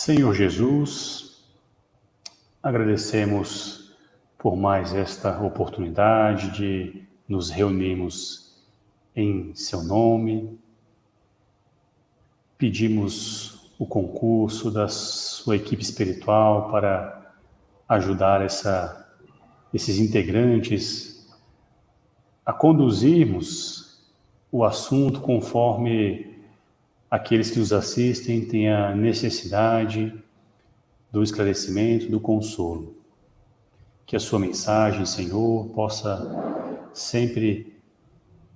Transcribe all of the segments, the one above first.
Senhor Jesus, agradecemos por mais esta oportunidade de nos reunirmos em Seu nome. Pedimos o concurso da sua equipe espiritual para ajudar esses integrantes a conduzirmos o assunto conforme aqueles que nos assistem têm a necessidade do esclarecimento, do consolo. Que a sua mensagem, Senhor, possa sempre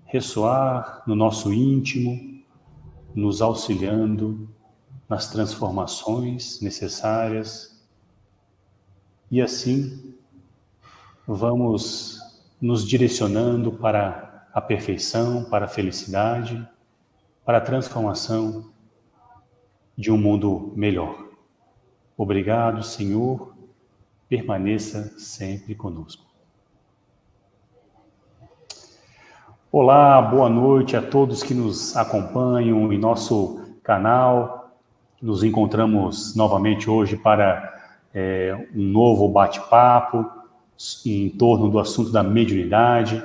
ressoar no nosso íntimo, nos auxiliando nas transformações necessárias. E assim, vamos nos direcionando para a perfeição, para a felicidade, para a transformação de um mundo melhor. Obrigado, Senhor, permaneça sempre conosco. Olá, boa noite a todos que nos acompanham em nosso canal. Nos encontramos novamente hoje para um novo bate-papo em torno do assunto da mediunidade.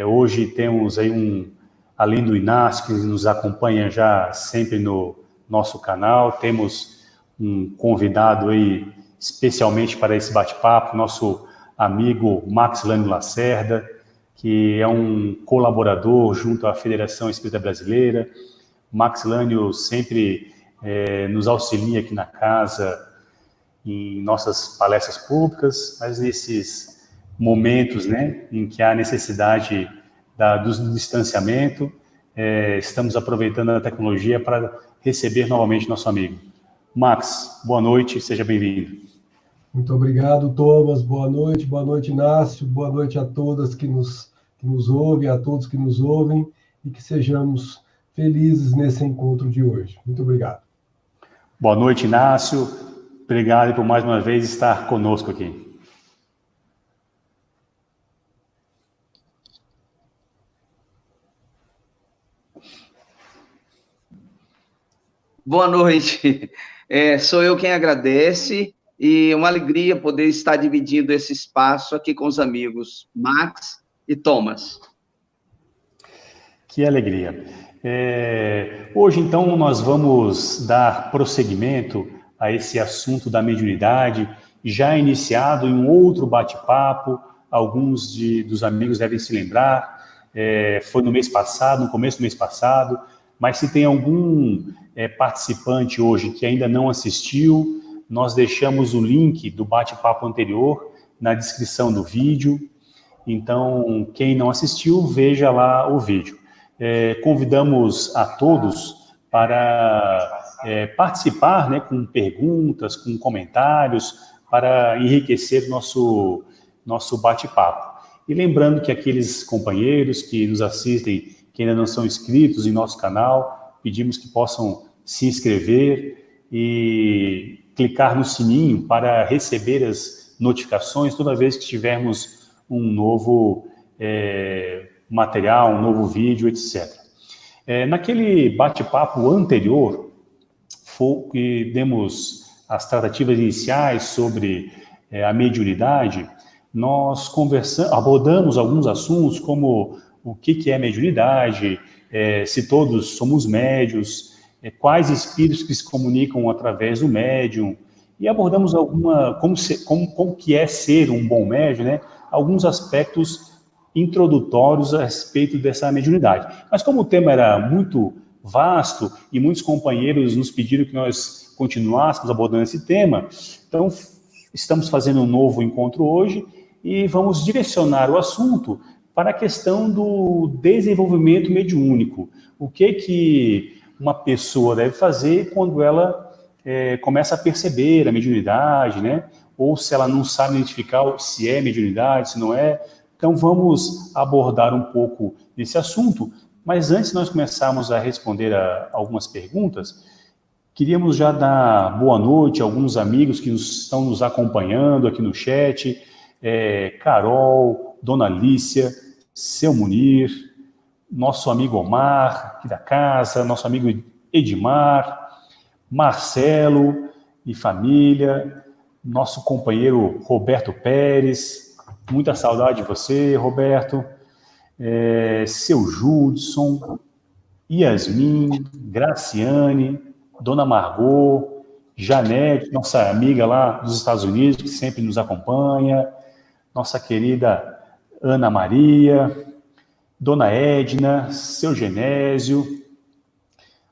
Hoje temos aí além do Inácio, que nos acompanha já sempre no nosso canal, temos um convidado aí especialmente para esse bate-papo, nosso amigo Maxilânio Lacerda, que é um colaborador junto à Federação Espírita Brasileira. Maxilânio sempre nos auxilia aqui na casa, em nossas palestras públicas, mas nesses momentos, né, em que há necessidade do distanciamento, estamos aproveitando a tecnologia para receber novamente nosso amigo. Max, boa noite, seja bem-vindo. Muito obrigado, Thomas, boa noite, Inácio, boa noite a todas que nos ouvem, a todos que nos ouvem, e que sejamos felizes nesse encontro de hoje. Muito obrigado. Boa noite, Inácio, obrigado por mais uma vez estar conosco aqui. Boa noite, sou eu quem agradece, e uma alegria poder estar dividindo esse espaço aqui com os amigos Max e Thomas. Que alegria. Hoje, então, nós vamos dar prosseguimento a esse assunto da mediunidade, já iniciado em um outro bate-papo. Alguns dos amigos devem se lembrar, foi no mês passado, no começo do mês passado, mas se tem algum participante hoje que ainda não assistiu, nós deixamos o link do bate-papo anterior na descrição do vídeo. Então, quem não assistiu, veja lá o vídeo. Convidamos a todos para participar, né, com perguntas, com comentários, para enriquecer nosso bate-papo. E lembrando que aqueles companheiros que nos assistem, que ainda não são inscritos em nosso canal, pedimos que possam se inscrever e clicar no sininho para receber as notificações toda vez que tivermos um novo material, um novo vídeo, etc. Naquele bate-papo anterior, que demos as tratativas iniciais sobre a mediunidade, nós abordamos alguns assuntos como o que é mediunidade, se todos somos médios, quais espíritos que se comunicam através do médium, e abordamos como que é ser um bom médium, né? Alguns aspectos introdutórios a respeito dessa mediunidade. Mas como o tema era muito vasto e muitos companheiros nos pediram que nós continuássemos abordando esse tema, então estamos fazendo um novo encontro hoje e vamos direcionar o assunto para a questão do desenvolvimento mediúnico. O que uma pessoa deve fazer quando ela começa a perceber a mediunidade, né? Ou se ela não sabe identificar se é mediunidade, se não é. Então vamos abordar um pouco desse assunto, mas antes de nós começarmos a responder a algumas perguntas, queríamos já dar boa noite a alguns amigos que estão nos acompanhando aqui no chat, Carol, Dona Alicia, Seu Munir, nosso amigo Omar, aqui da casa, nosso amigo Edmar, Marcelo, e família, nosso companheiro Roberto Pérez, muita saudade de você, Roberto, seu Judson, Yasmin, Graciane, Dona Margot, Janete, nossa amiga lá dos Estados Unidos, que sempre nos acompanha, nossa querida Ana Maria, Dona Edna, seu Genésio,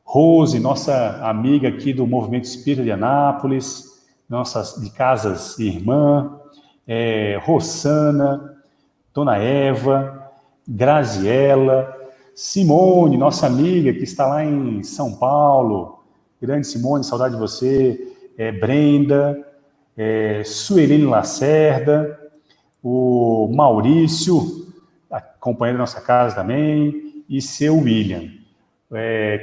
Rose, nossa amiga aqui do Movimento Espírita de Anápolis, nossas de Casas Irmã, Rossana, Dona Eva, Graziela, Simone, nossa amiga que está lá em São Paulo, grande Simone, saudade de você, Brenda, Suelene Lacerda, o Maurício, companheiro da nossa casa também, e seu William.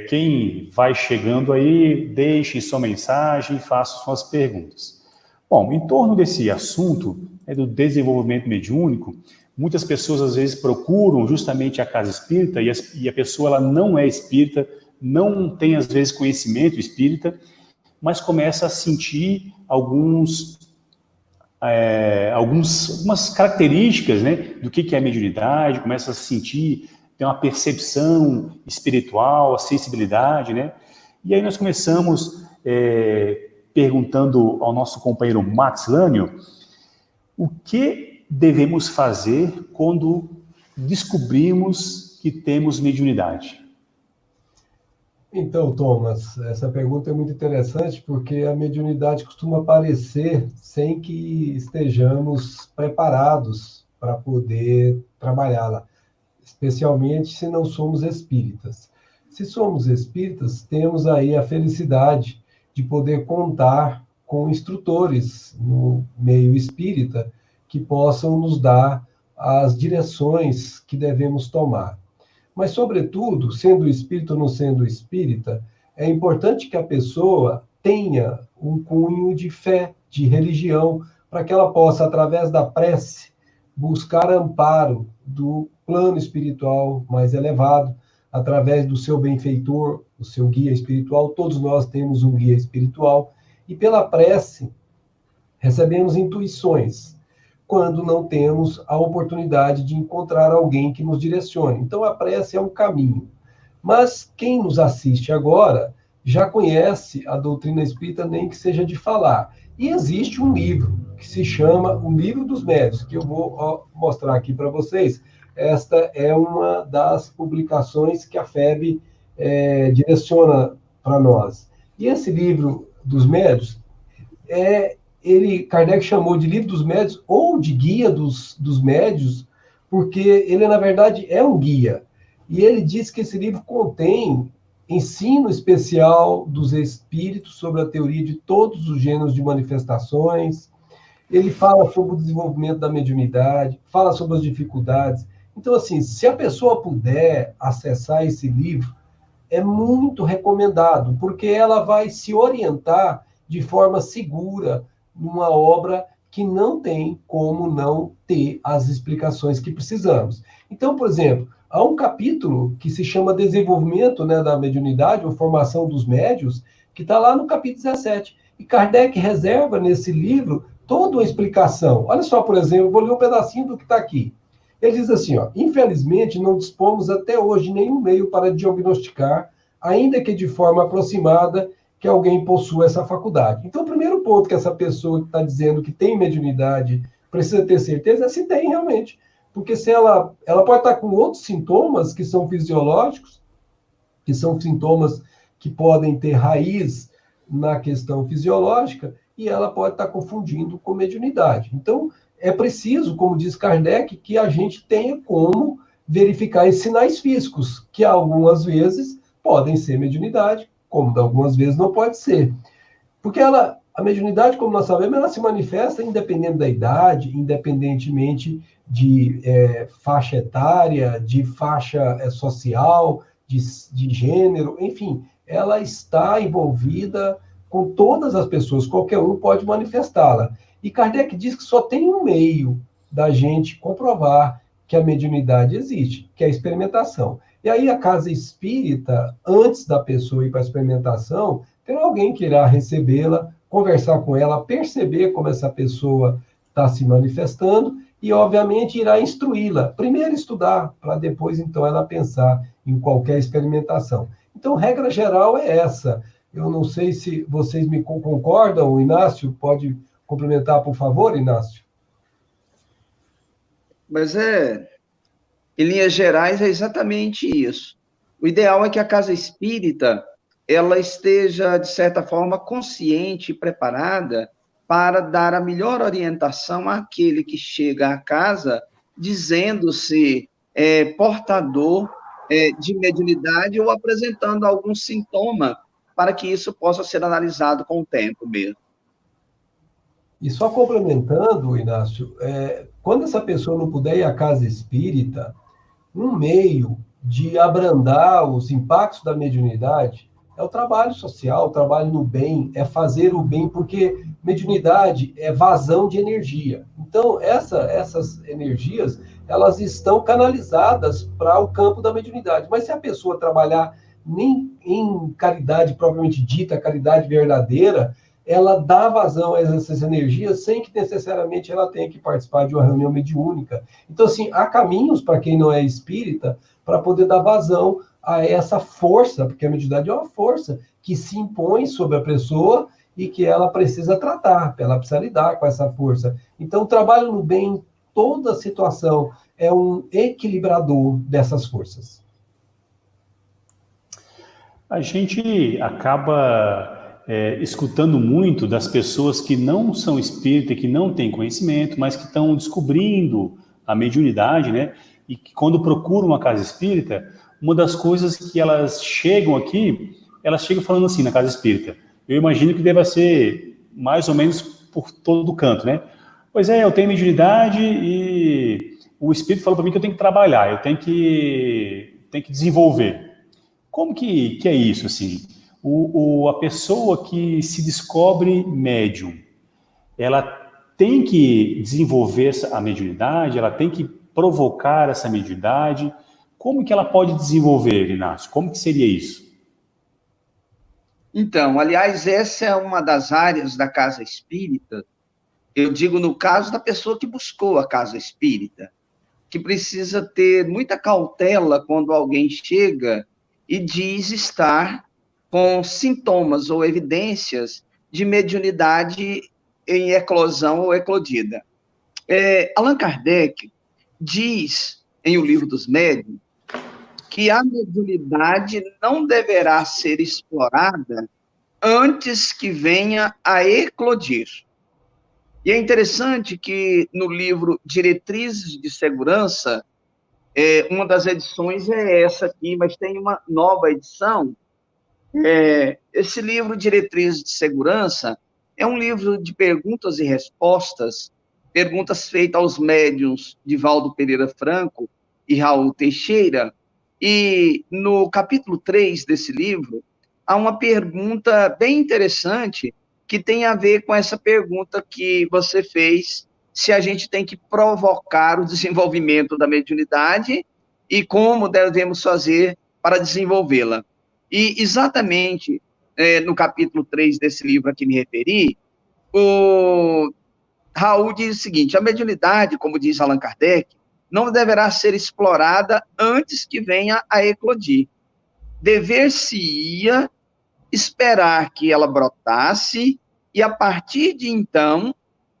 Quem vai chegando aí, deixe sua mensagem e faça suas perguntas. Bom, em torno desse assunto do desenvolvimento mediúnico, muitas pessoas às vezes procuram justamente a casa espírita e a pessoa ela não é espírita, não tem às vezes conhecimento espírita, mas começa a sentir algumas características, né, do que é a mediunidade, começa a sentir, tem uma percepção espiritual, a sensibilidade, né? E aí nós começamos perguntando ao nosso companheiro Max Lânio o que devemos fazer quando descobrimos que temos mediunidade. Então, Thomas, essa pergunta é muito interessante porque a mediunidade costuma aparecer sem que estejamos preparados para poder trabalhá-la, especialmente se não somos espíritas. Se somos espíritas, temos aí a felicidade de poder contar com instrutores no meio espírita que possam nos dar as direções que devemos tomar. Mas, sobretudo, sendo espírita ou não sendo espírita, é importante que a pessoa tenha um cunho de fé, de religião, para que ela possa, através da prece, buscar amparo do plano espiritual mais elevado, através do seu benfeitor, o seu guia espiritual. Todos nós temos um guia espiritual, e pela prece recebemos intuições, quando não temos a oportunidade de encontrar alguém que nos direcione. Então, a prece é um caminho. Mas quem nos assiste agora já conhece a doutrina espírita, nem que seja de falar. E existe um livro que se chama O Livro dos Médiuns, que eu vou mostrar aqui para vocês. Esta é uma das publicações que a FEB direciona para nós. E esse Livro dos Médiuns Kardec chamou de Livro dos Médiuns ou de Guia dos Médiuns, porque ele, na verdade, é um guia. E ele diz que esse livro contém ensino especial dos espíritos sobre a teoria de todos os gêneros de manifestações. Ele fala sobre o desenvolvimento da mediunidade, fala sobre as dificuldades. Então, assim, se a pessoa puder acessar esse livro, é muito recomendado, porque ela vai se orientar de forma segura numa obra que não tem como não ter as explicações que precisamos. Então, por exemplo, há um capítulo que se chama Desenvolvimento, né, da Mediunidade, ou Formação dos Médiuns, que está lá no capítulo 17. E Kardec reserva nesse livro toda uma explicação. Olha só, por exemplo, vou ler um pedacinho do que está aqui. Ele diz assim, infelizmente não dispomos até hoje nenhum meio para diagnosticar, ainda que de forma aproximada, que alguém possua essa faculdade. Então, o primeiro ponto que essa pessoa que está dizendo que tem mediunidade precisa ter certeza é se tem realmente. Porque se ela pode estar com outros sintomas que são fisiológicos, que são sintomas que podem ter raiz na questão fisiológica, e ela pode estar confundindo com mediunidade. Então, é preciso, como diz Kardec, que a gente tenha como verificar esses sinais físicos, que algumas vezes podem ser mediunidade, como algumas vezes não pode ser. Porque a mediunidade, como nós sabemos, ela se manifesta independente da idade, independentemente de faixa etária, de faixa social, de gênero, enfim, ela está envolvida com todas as pessoas, qualquer um pode manifestá-la. E Kardec diz que só tem um meio da gente comprovar que a mediunidade existe, que é a experimentação. E aí a casa espírita, antes da pessoa ir para a experimentação, terá alguém que irá recebê-la conversar com ela, perceber como essa pessoa está se manifestando e, obviamente, irá instruí-la. Primeiro estudar, para depois, então, ela pensar em qualquer experimentação. Então, regra geral é essa. Eu não sei se vocês me concordam, o Inácio pode complementar, por favor, Inácio? Mas em linhas gerais, é exatamente isso. O ideal é que a casa espírita ela esteja, de certa forma, consciente e preparada para dar a melhor orientação àquele que chega à casa dizendo-se portador de mediunidade ou apresentando algum sintoma para que isso possa ser analisado com o tempo mesmo. E só complementando, Inácio, quando essa pessoa não puder ir à casa espírita, um meio de abrandar os impactos da mediunidade é o trabalho social, o trabalho no bem, é fazer o bem, porque mediunidade é vazão de energia. Então, essas energias, elas estão canalizadas para o campo da mediunidade. Mas se a pessoa trabalhar nem em caridade propriamente dita, caridade verdadeira, ela dá vazão a essas energias sem que necessariamente ela tenha que participar de uma reunião mediúnica. Então, assim, há caminhos para quem não é espírita para poder dar vazão a essa força, porque a mediunidade é uma força que se impõe sobre a pessoa e que ela precisa tratar, ela precisa lidar com essa força. Então, o trabalho no bem, em toda situação, é um equilibrador dessas forças. A gente acaba escutando muito das pessoas que não são espíritas, que não têm conhecimento, mas que estão descobrindo a mediunidade, né? E que quando procuram uma casa espírita, uma das coisas que elas chegam aqui, elas chegam falando assim na casa espírita. Eu imagino que deva ser mais ou menos por todo canto, né? Pois é, eu tenho mediunidade e o espírito falou para mim que eu tenho que trabalhar, eu tenho que desenvolver. Como que é isso, assim? A pessoa que se descobre médium, ela tem que desenvolver a mediunidade, ela tem que provocar essa mediunidade. Como que ela pode desenvolver, Inácio? Como que seria isso? Então, aliás, essa é uma das áreas da casa espírita, eu digo no caso da pessoa que buscou a casa espírita, que precisa ter muita cautela quando alguém chega e diz estar com sintomas ou evidências de mediunidade em eclosão ou eclodida. Allan Kardec diz, em O Livro dos Médiuns, que a mediunidade não deverá ser explorada antes que venha a eclodir. E é interessante que no livro Diretrizes de Segurança, uma das edições é essa aqui, mas tem uma nova edição. Esse livro, Diretrizes de Segurança, é um livro de perguntas e respostas, perguntas feitas aos médiuns Divaldo Pereira Franco e Raul Teixeira, e no capítulo 3 desse livro, há uma pergunta bem interessante que tem a ver com essa pergunta que você fez, se a gente tem que provocar o desenvolvimento da mediunidade e como devemos fazer para desenvolvê-la. E exatamente no capítulo 3 desse livro a que me referi, o Raul diz o seguinte: a mediunidade, como diz Allan Kardec, não deverá ser explorada antes que venha a eclodir. Dever-se-ia esperar que ela brotasse e, a partir de então,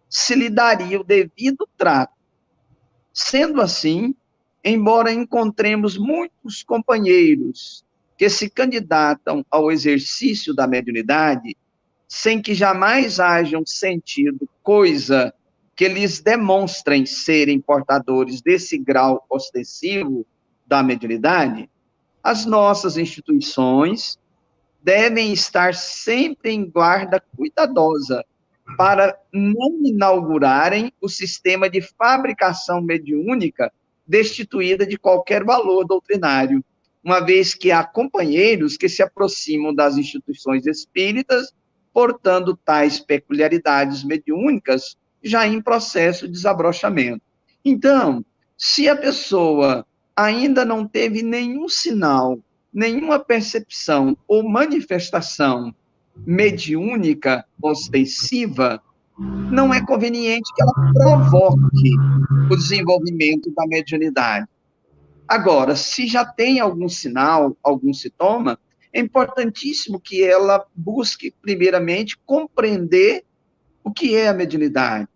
se lhe daria o devido trato. Sendo assim, embora encontremos muitos companheiros que se candidatam ao exercício da mediunidade, sem que jamais hajam sentido coisa que lhes demonstrem serem portadores desse grau ostensivo da mediunidade, as nossas instituições devem estar sempre em guarda cuidadosa para não inaugurarem o sistema de fabricação mediúnica destituída de qualquer valor doutrinário, uma vez que há companheiros que se aproximam das instituições espíritas portando tais peculiaridades mediúnicas já em processo de desabrochamento. Então, se a pessoa ainda não teve nenhum sinal, nenhuma percepção ou manifestação mediúnica ostensiva, não é conveniente que ela provoque o desenvolvimento da mediunidade. Agora, se já tem algum sinal, algum sintoma, é importantíssimo que ela busque, primeiramente, compreender o que é a mediunidade,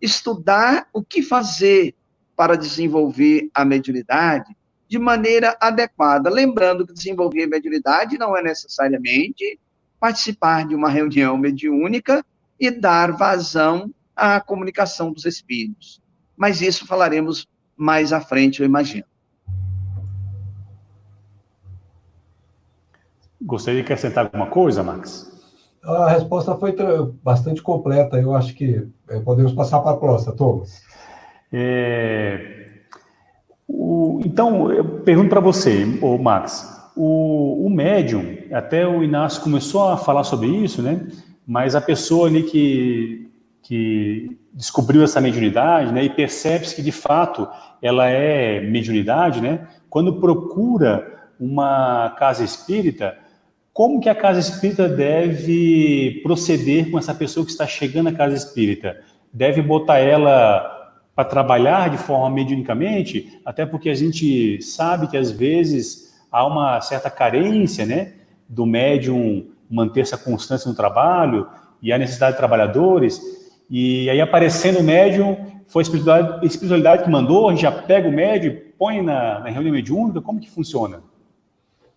estudar o que fazer para desenvolver a mediunidade de maneira adequada. Lembrando que desenvolver a mediunidade não é necessariamente participar de uma reunião mediúnica e dar vazão à comunicação dos espíritos. Mas isso falaremos mais à frente, eu imagino. Gostaria de acrescentar alguma coisa, Max? A resposta foi bastante completa. Eu acho que podemos passar para a próxima, Thomas. Então, eu pergunto para você, Max, o médium, até o Inácio começou a falar sobre isso, né? Mas a pessoa ali que descobriu essa mediunidade, né? E percebe-se que, de fato, ela é mediunidade, né? Quando procura uma casa espírita, como que a casa espírita deve proceder com essa pessoa que está chegando à casa espírita? Deve botar ela para trabalhar de forma mediunicamente? Até porque a gente sabe que, às vezes, há uma certa carência, né, do médium manter essa constância no trabalho, e a necessidade de trabalhadores, e aí aparecendo o médium, foi a espiritualidade que mandou, a gente já pega o médium e põe na reunião mediúnica, como que funciona?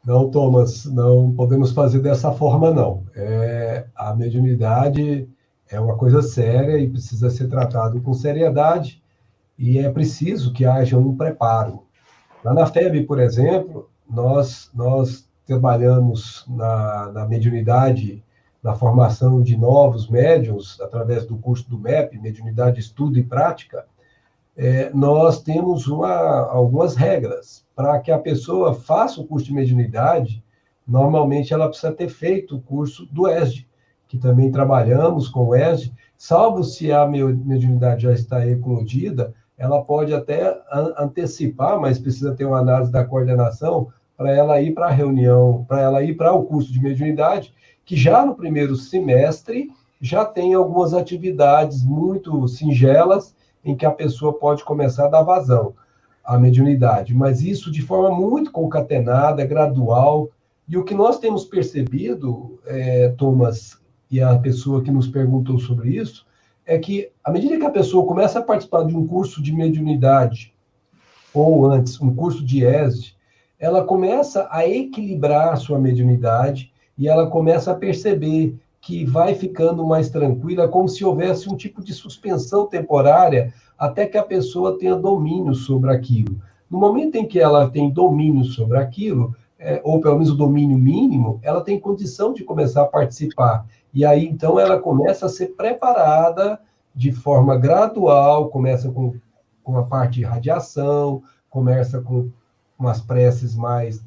Não, Thomas, não podemos fazer dessa forma, não. A mediunidade é uma coisa séria e precisa ser tratado com seriedade, e é preciso que haja um preparo. Lá na FEB, por exemplo, nós trabalhamos na mediunidade, na formação de novos médiuns, através do curso do MEP, Mediunidade, Estudo e Prática. Nós temos algumas regras. Para que a pessoa faça o curso de mediunidade, normalmente ela precisa ter feito o curso do ESD, que também trabalhamos com o ESD, salvo se a mediunidade já está eclodida, ela pode até antecipar, mas precisa ter uma análise da coordenação para ela ir para a reunião, para ela ir para o curso de mediunidade, que já no primeiro semestre já tem algumas atividades muito singelas em que a pessoa pode começar a dar vazão à mediunidade, mas isso de forma muito concatenada, gradual. E o que nós temos percebido, Thomas, e a pessoa que nos perguntou sobre isso, é que, à medida que a pessoa começa a participar de um curso de mediunidade, ou antes, um curso de ESD, ela começa a equilibrar a sua mediunidade e ela começa a perceber que vai ficando mais tranquila, como se houvesse um tipo de suspensão temporária até que a pessoa tenha domínio sobre aquilo. No momento em que ela tem domínio sobre aquilo, ou pelo menos o domínio mínimo, ela tem condição de começar a participar. E aí, então, ela começa a ser preparada de forma gradual, começa com a parte de radiação, começa com umas preces mais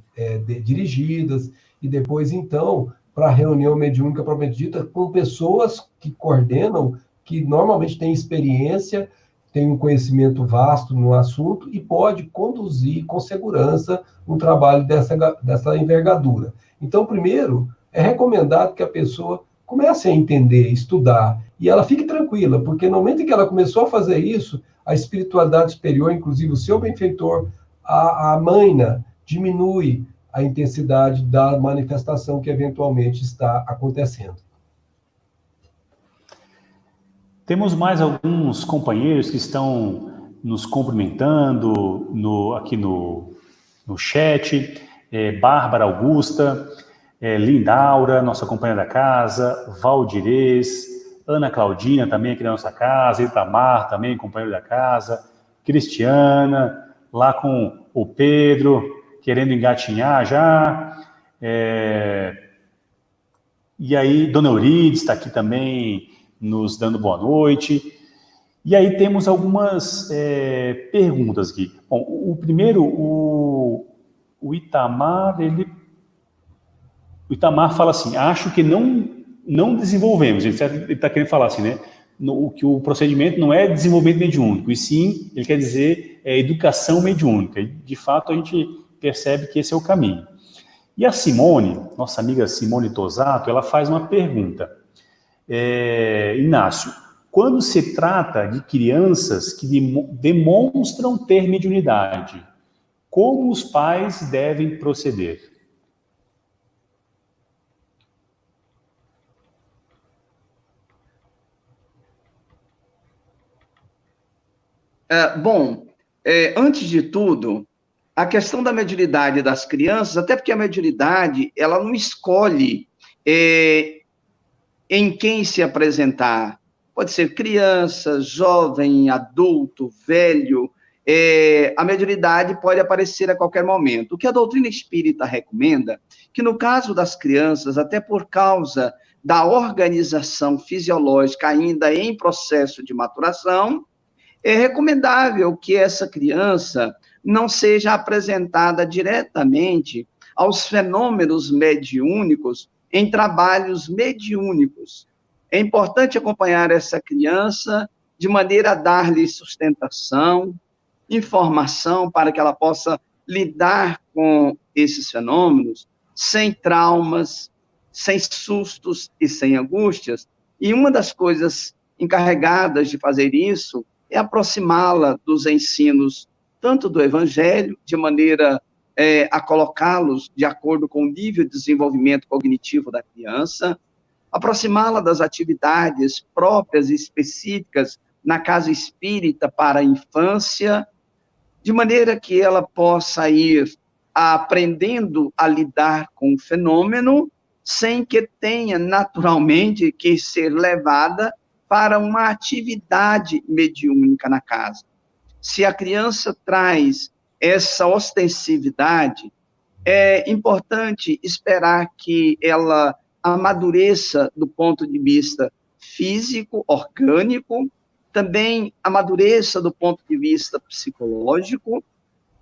dirigidas, e depois, então, para a reunião mediúnica propriamente dita, com pessoas que coordenam, que normalmente têm experiência, têm um conhecimento vasto no assunto e pode conduzir com segurança um trabalho dessa envergadura. Então, primeiro, é recomendado que a pessoa comece a entender, estudar, e ela fique tranquila, porque no momento em que ela começou a fazer isso, a espiritualidade superior, inclusive o seu benfeitor, a maina, diminui a intensidade da manifestação que eventualmente está acontecendo. Temos mais alguns companheiros que estão nos cumprimentando aqui no chat. Bárbara Augusta, Lindaura, nossa companheira da casa, Valdirez, Ana Claudina, também aqui da nossa casa, Itamar, também companheiro da casa, Cristiana, lá com o Pedro, querendo engatinhar já. E aí, Dona Eurides está aqui também nos dando boa noite. E aí temos algumas perguntas aqui. Bom, o primeiro, o Itamar, o Itamar fala assim, acho que não desenvolvemos, ele está querendo falar assim, né? Que o procedimento não é desenvolvimento mediúnico, e sim, ele quer dizer educação mediúnica. E, de fato, a gente percebe que esse é o caminho. E a Simone, nossa amiga Simone Tosato, ela faz uma pergunta. Inácio, quando se trata de crianças que demonstram ter mediunidade, como os pais devem proceder? Antes de tudo, a questão da mediunidade das crianças, até porque a mediunidade, ela não escolhe em quem se apresentar. Pode ser criança, jovem, adulto, velho. A mediunidade pode aparecer a qualquer momento. O que a doutrina espírita recomenda, que no caso das crianças, até por causa da organização fisiológica ainda em processo de maturação, é recomendável que essa criança não seja apresentada diretamente aos fenômenos mediúnicos em trabalhos mediúnicos. É importante acompanhar essa criança de maneira a dar-lhe sustentação, informação para que ela possa lidar com esses fenômenos sem traumas, sem sustos e sem angústias. E uma das coisas encarregadas de fazer isso é aproximá-la dos ensinos, tanto do Evangelho, de maneira a colocá-los de acordo com o nível de desenvolvimento cognitivo da criança, aproximá-la das atividades próprias e específicas na casa espírita para a infância, de maneira que ela possa ir aprendendo a lidar com o fenômeno, sem que tenha naturalmente que ser levada para uma atividade mediúnica na casa. Se a criança traz essa ostensividade, é importante esperar que ela amadureça do ponto de vista físico, orgânico, também amadureça do ponto de vista psicológico,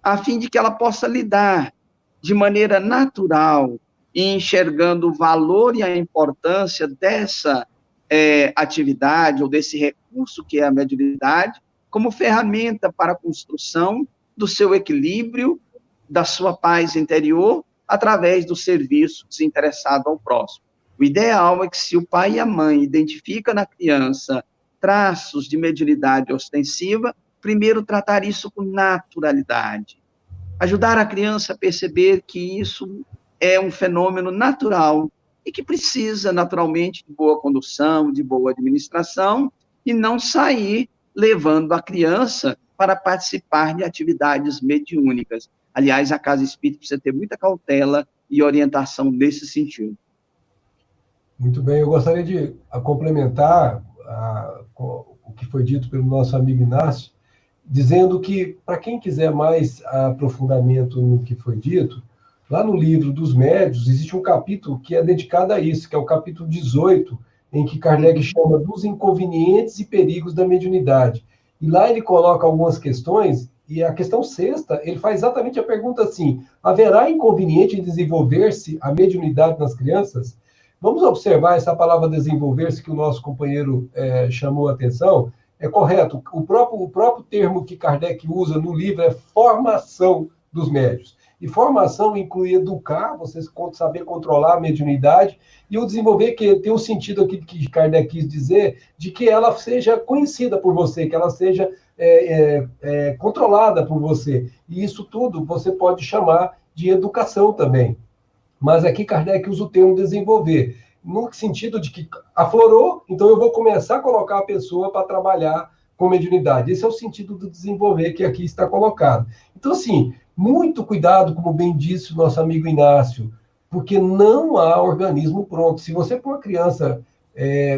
a fim de que ela possa lidar de maneira natural e enxergando o valor e a importância dessa atividade ou desse recurso que é a mediunidade, como ferramenta para a construção do seu equilíbrio, da sua paz interior, através do serviço desinteressado ao próximo. O ideal é que, se o pai e a mãe identificam na criança traços de mediunidade ostensiva, primeiro tratar isso com naturalidade. Ajudar a criança a perceber que isso é um fenômeno natural e que precisa, naturalmente, de boa condução, de boa administração, e não sair levando a criança para participar de atividades mediúnicas. Aliás, a casa espírita precisa ter muita cautela e orientação nesse sentido. Muito bem, eu gostaria de complementar o que foi dito pelo nosso amigo Inácio, dizendo que, para quem quiser mais aprofundamento no que foi dito, lá no livro dos médiuns, existe um capítulo que é dedicado a isso, que é o capítulo 18, em que Kardec chama dos inconvenientes e perigos da mediunidade. E lá ele coloca algumas questões, e a questão 6ª, ele faz exatamente a pergunta assim: haverá inconveniente em desenvolver-se a mediunidade nas crianças? Vamos observar essa palavra desenvolver-se que o nosso companheiro chamou a atenção. É correto, o próprio termo que Kardec usa no livro é formação dos médiuns. E formação inclui educar, você saber controlar a mediunidade, e o desenvolver, que tem um sentido aqui que Kardec quis dizer, de que ela seja conhecida por você, que ela seja controlada por você. E isso tudo você pode chamar de educação também. Mas aqui Kardec usa o termo desenvolver, no sentido de que aflorou, então eu vou começar a colocar a pessoa para trabalhar com mediunidade. Esse é o sentido do desenvolver que aqui está colocado. Então, assim, muito cuidado, como bem disse o nosso amigo Inácio, porque não há organismo pronto. Se você for uma criança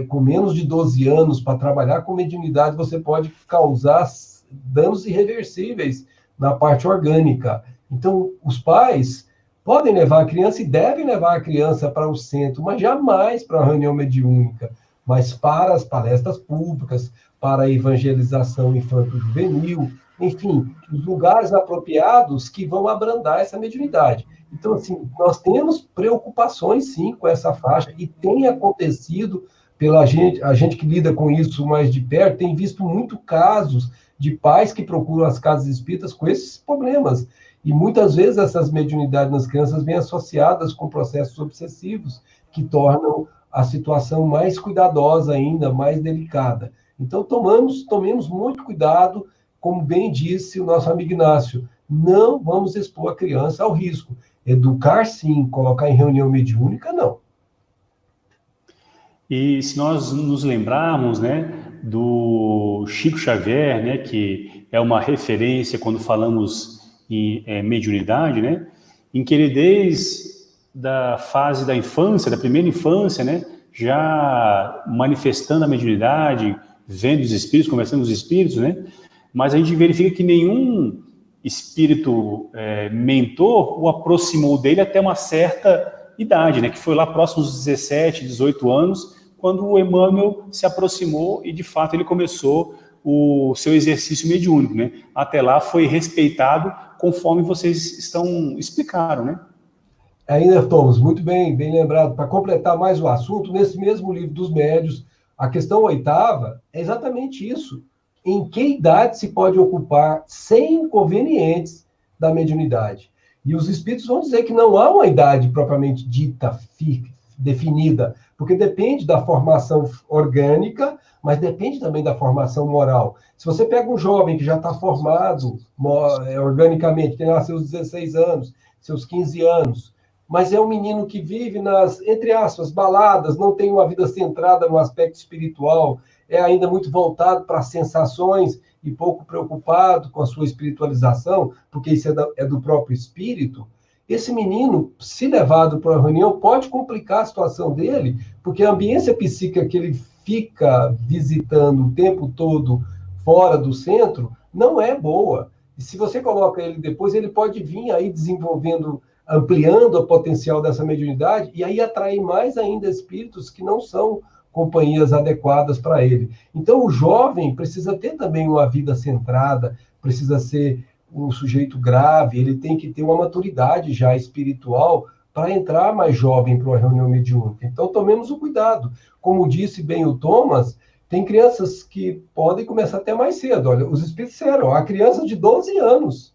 com menos de 12 anos para trabalhar com mediunidade, você pode causar danos irreversíveis na parte orgânica. Então, os pais podem levar a criança e devem levar a criança para o centro, mas jamais para a reunião mediúnica, mas para as palestras públicas, para a evangelização infanto-juvenil, enfim, os lugares apropriados que vão abrandar essa mediunidade. Então, assim, nós temos preocupações, sim, com essa faixa, e tem acontecido pela gente, a gente que lida com isso mais de perto, tem visto muito casos de pais que procuram as casas espíritas com esses problemas. E muitas vezes essas mediunidades nas crianças vêm associadas com processos obsessivos que tornam a situação mais cuidadosa ainda, mais delicada. Então, tomemos muito cuidado, como bem disse o nosso amigo Inácio, não vamos expor a criança ao risco. Educar, sim, colocar em reunião mediúnica, não. E se nós nos lembrarmos, né, do Chico Xavier, né, que é uma referência quando falamos em mediunidade, né, em que ele desde da fase da infância, da primeira infância, né, já manifestando a mediunidade, vendo os espíritos, conversando com os espíritos, né, mas a gente verifica que nenhum espírito mentor o aproximou dele até uma certa idade, né, que foi lá próximo dos 17, 18 anos, quando o Emmanuel se aproximou e, de fato, ele começou o seu exercício mediúnico, né? Até lá foi respeitado conforme vocês explicaram, né? Ainda, Thomas, muito bem, bem lembrado. Para completar mais o assunto, nesse mesmo livro dos médios, a questão 8ª é exatamente isso. Em que idade se pode ocupar sem inconvenientes da mediunidade? E os espíritos vão dizer que não há uma idade propriamente dita, definida, porque depende da formação orgânica, mas depende também da formação moral. Se você pega um jovem que já está formado organicamente, tem lá seus 16 anos, seus 15 anos, mas é um menino que vive nas, entre aspas, baladas, não tem uma vida centrada no aspecto espiritual, é ainda muito voltado para as sensações e pouco preocupado com a sua espiritualização, porque isso é do próprio espírito. Esse menino, se levado para uma reunião, pode complicar a situação dele, porque a ambiência psíquica que ele fica visitando o tempo todo fora do centro não é boa. E se você coloca ele depois, ele pode vir aí desenvolvendo, ampliando o potencial dessa mediunidade, e aí atrair mais ainda espíritos que não são companhias adequadas para ele. Então, o jovem precisa ter também uma vida centrada, precisa ser um sujeito grave, ele tem que ter uma maturidade já espiritual para entrar mais jovem para uma reunião mediúnica. Então, tomemos o cuidado. Como disse bem o Thomas, tem crianças que podem começar até mais cedo. Olha, os espíritos disseram, a criança de 12 anos.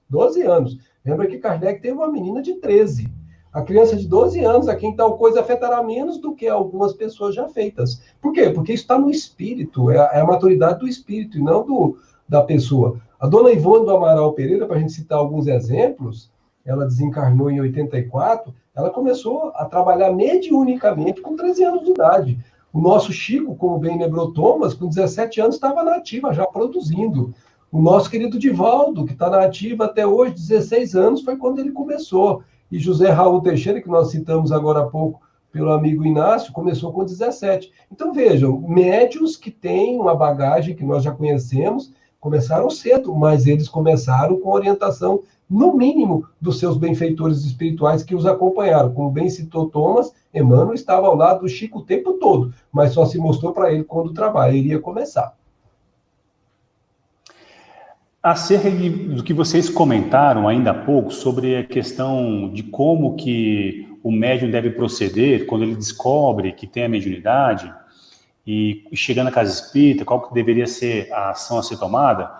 Lembra que Kardec teve uma menina de 13. A criança de 12 anos, a quem tal coisa afetará menos do que algumas pessoas já feitas. Por quê? Porque isso está no espírito, é a maturidade do espírito e não da pessoa. A dona Ivone do Amaral Pereira, para a gente citar alguns exemplos, ela desencarnou em 84, ela começou a trabalhar mediunicamente com 13 anos de idade. O nosso Chico, como bem lembrou Thomas, com 17 anos estava na ativa, já produzindo. O nosso querido Divaldo, que está na ativa até hoje, 16 anos, foi quando ele começou. E José Raul Teixeira, que nós citamos agora há pouco pelo amigo Inácio, começou com 17. Então, vejam, médios que têm uma bagagem que nós já conhecemos, começaram cedo, mas eles começaram com orientação, no mínimo, dos seus benfeitores espirituais que os acompanharam. Como bem citou Thomas, Emmanuel estava ao lado do Chico o tempo todo, mas só se mostrou para ele quando o trabalho iria começar. Acerca do que vocês comentaram ainda há pouco sobre a questão de como que o médium deve proceder quando ele descobre que tem a mediunidade e chegando à casa espírita, qual que deveria ser a ação a ser tomada,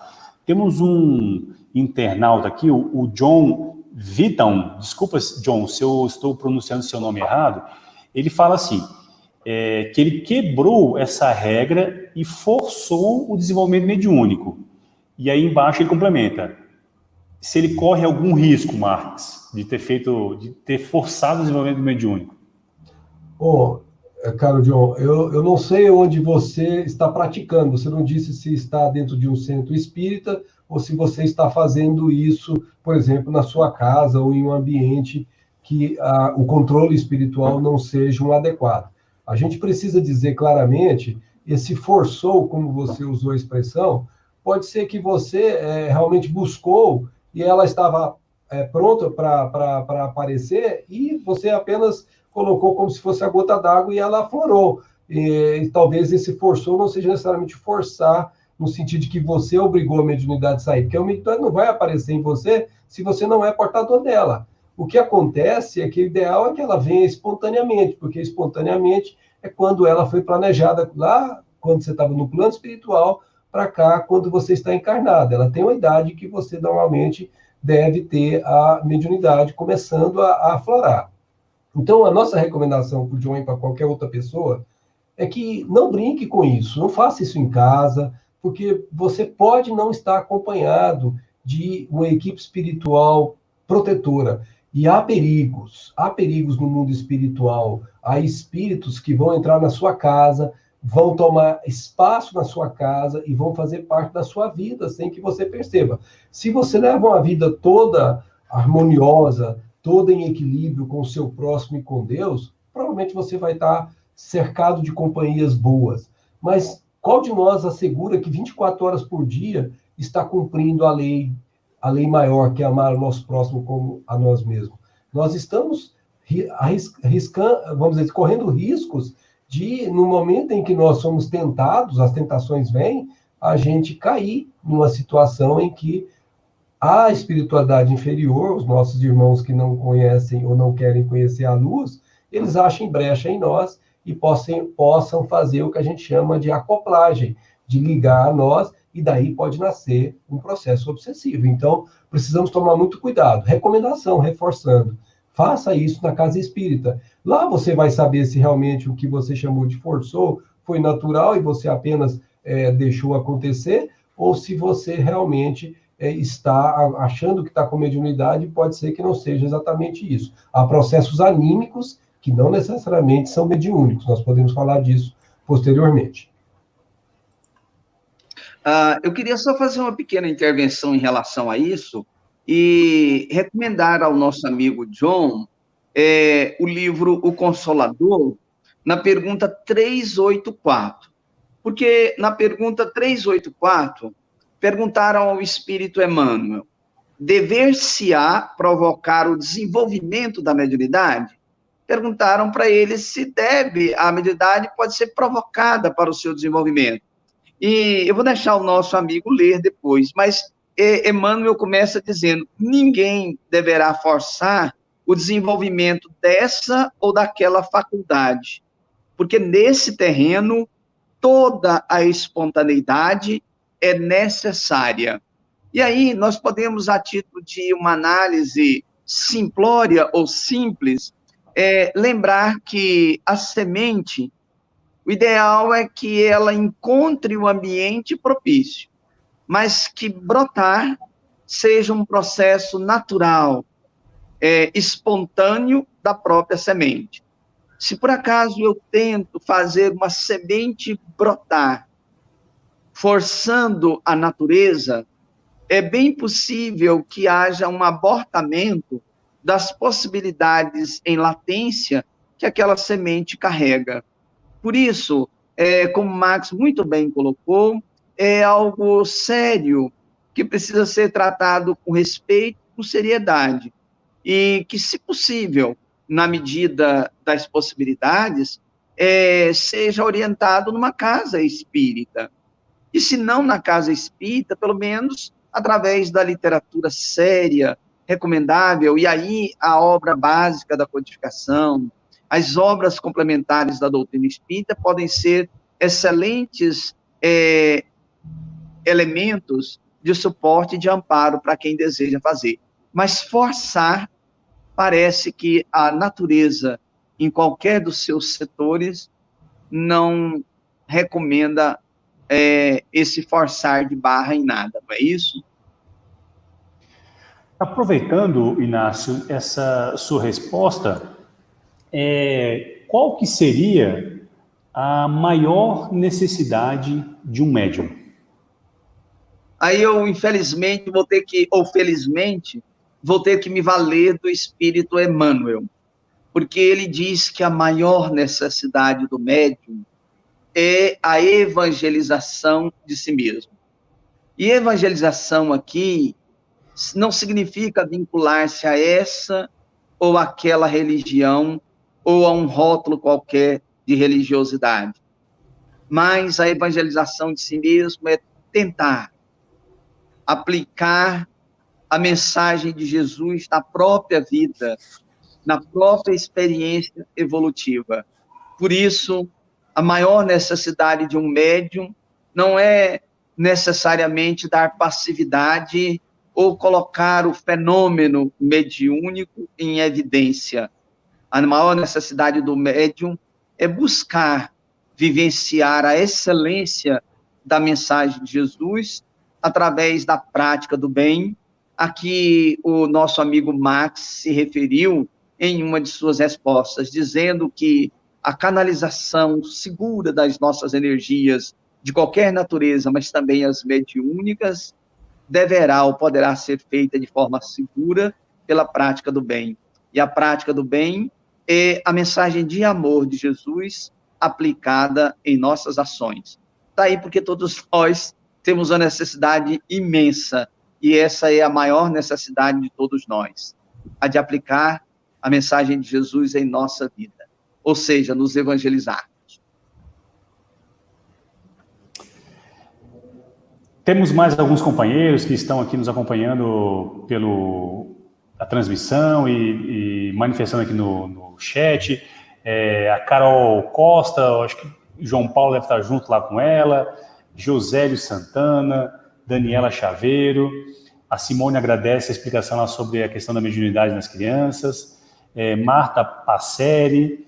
temos um internauta aqui, o John Viton, desculpa, John, se eu estou pronunciando seu nome errado, ele fala assim, que ele quebrou essa regra e forçou o desenvolvimento mediúnico. E aí embaixo ele complementa, se ele corre algum risco, Marx, de ter forçado o desenvolvimento mediúnico. Caro John, eu não sei onde você está praticando, você não disse se está dentro de um centro espírita ou se você está fazendo isso, por exemplo, na sua casa ou em um ambiente que o controle espiritual não seja um adequado. A gente precisa dizer claramente, esse forçou, como você usou a expressão, pode ser que você realmente buscou e ela estava pronta para aparecer e você apenas colocou como se fosse a gota d'água e ela aflorou. E talvez esse forçou não seja necessariamente forçar no sentido de que você obrigou a mediunidade a sair, porque a mediunidade não vai aparecer em você se você não é portador dela. O que acontece é que o ideal é que ela venha espontaneamente, porque espontaneamente é quando ela foi planejada lá, quando você estava no plano espiritual, para cá, quando você está encarnado. Ela tem uma idade que você normalmente deve ter a mediunidade começando a aflorar. Então, a nossa recomendação para o John e para qualquer outra pessoa é que não brinque com isso, não faça isso em casa, porque você pode não estar acompanhado de uma equipe espiritual protetora. E há perigos no mundo espiritual, há espíritos que vão entrar na sua casa, vão tomar espaço na sua casa e vão fazer parte da sua vida, sem que você perceba. Se você leva uma vida toda harmoniosa, toda em equilíbrio com o seu próximo e com Deus, provavelmente você vai estar cercado de companhias boas. Mas qual de nós assegura que 24 horas por dia está cumprindo a lei maior, que é amar o nosso próximo como a nós mesmos? Nós estamos arriscando, vamos dizer, correndo riscos de, no momento em que nós somos tentados, as tentações vêm, a gente cair numa situação em que a espiritualidade inferior, os nossos irmãos que não conhecem ou não querem conhecer a luz, eles achem brecha em nós e possam fazer o que a gente chama de acoplagem, de ligar a nós, e daí pode nascer um processo obsessivo. Então, precisamos tomar muito cuidado. Recomendação, reforçando, faça isso na casa espírita. Lá você vai saber se realmente o que você chamou de forçou foi natural e você apenas deixou acontecer, ou se você realmente está achando que está com mediunidade, pode ser que não seja exatamente isso. Há processos anímicos que não necessariamente são mediúnicos. Nós podemos falar disso posteriormente. Eu queria só fazer uma pequena intervenção em relação a isso e recomendar ao nosso amigo John o livro O Consolador, na pergunta 384. Porque na pergunta 384, perguntaram ao Espírito Emmanuel: dever-se-á provocar o desenvolvimento da mediunidade? Perguntaram para ele se a mediunidade pode ser provocada para o seu desenvolvimento. E eu vou deixar o nosso amigo ler depois, mas Emmanuel começa dizendo: ninguém deverá forçar o desenvolvimento dessa ou daquela faculdade, porque nesse terreno toda a espontaneidade é necessária. E aí nós podemos, a título de uma análise simplória ou simples, lembrar que a semente, o ideal é que ela encontre o ambiente propício, mas que brotar seja um processo natural, espontâneo da própria semente. Se por acaso eu tento fazer uma semente brotar, forçando a natureza, é bem possível que haja um abortamento das possibilidades em latência que aquela semente carrega. Por isso, como Max muito bem colocou, é algo sério, que precisa ser tratado com respeito, com seriedade, e que, se possível, na medida das possibilidades, seja orientado numa casa espírita. E se não na casa espírita, pelo menos através da literatura séria, recomendável, e aí a obra básica da codificação, as obras complementares da doutrina espírita podem ser excelentes elementos de suporte e de amparo para quem deseja fazer. Mas forçar, parece que a natureza, em qualquer dos seus setores, não recomenda esse forçar de barra em nada, não é isso? Aproveitando, Inácio, essa sua resposta, qual que seria a maior necessidade de um médium? Aí eu, infelizmente, ou felizmente, vou ter que me valer do Espírito Emmanuel, porque ele diz que a maior necessidade do médium é a evangelização de si mesmo. E evangelização aqui não significa vincular-se a essa ou aquela religião, ou a um rótulo qualquer de religiosidade. Mas a evangelização de si mesmo é tentar aplicar a mensagem de Jesus na própria vida, na própria experiência evolutiva. Por isso, a maior necessidade de um médium não é necessariamente dar passividade ou colocar o fenômeno mediúnico em evidência. A maior necessidade do médium é buscar vivenciar a excelência da mensagem de Jesus através da prática do bem, a que o nosso amigo Max se referiu em uma de suas respostas, dizendo que a canalização segura das nossas energias, de qualquer natureza, mas também as mediúnicas, deverá ou poderá ser feita de forma segura pela prática do bem. E a prática do bem é a mensagem de amor de Jesus aplicada em nossas ações. Daí porque todos nós temos uma necessidade imensa, e essa é a maior necessidade de todos nós, a de aplicar a mensagem de Jesus em nossa vida, ou seja, nos evangelizar. Temos mais alguns companheiros que estão aqui nos acompanhando pela transmissão e manifestando aqui no chat. A Carol Costa, acho que João Paulo deve estar junto lá com ela, Josélio Santana, Daniela Chaveiro, a Simone agradece a explicação lá sobre a questão da mediunidade nas crianças, Marta Passeri,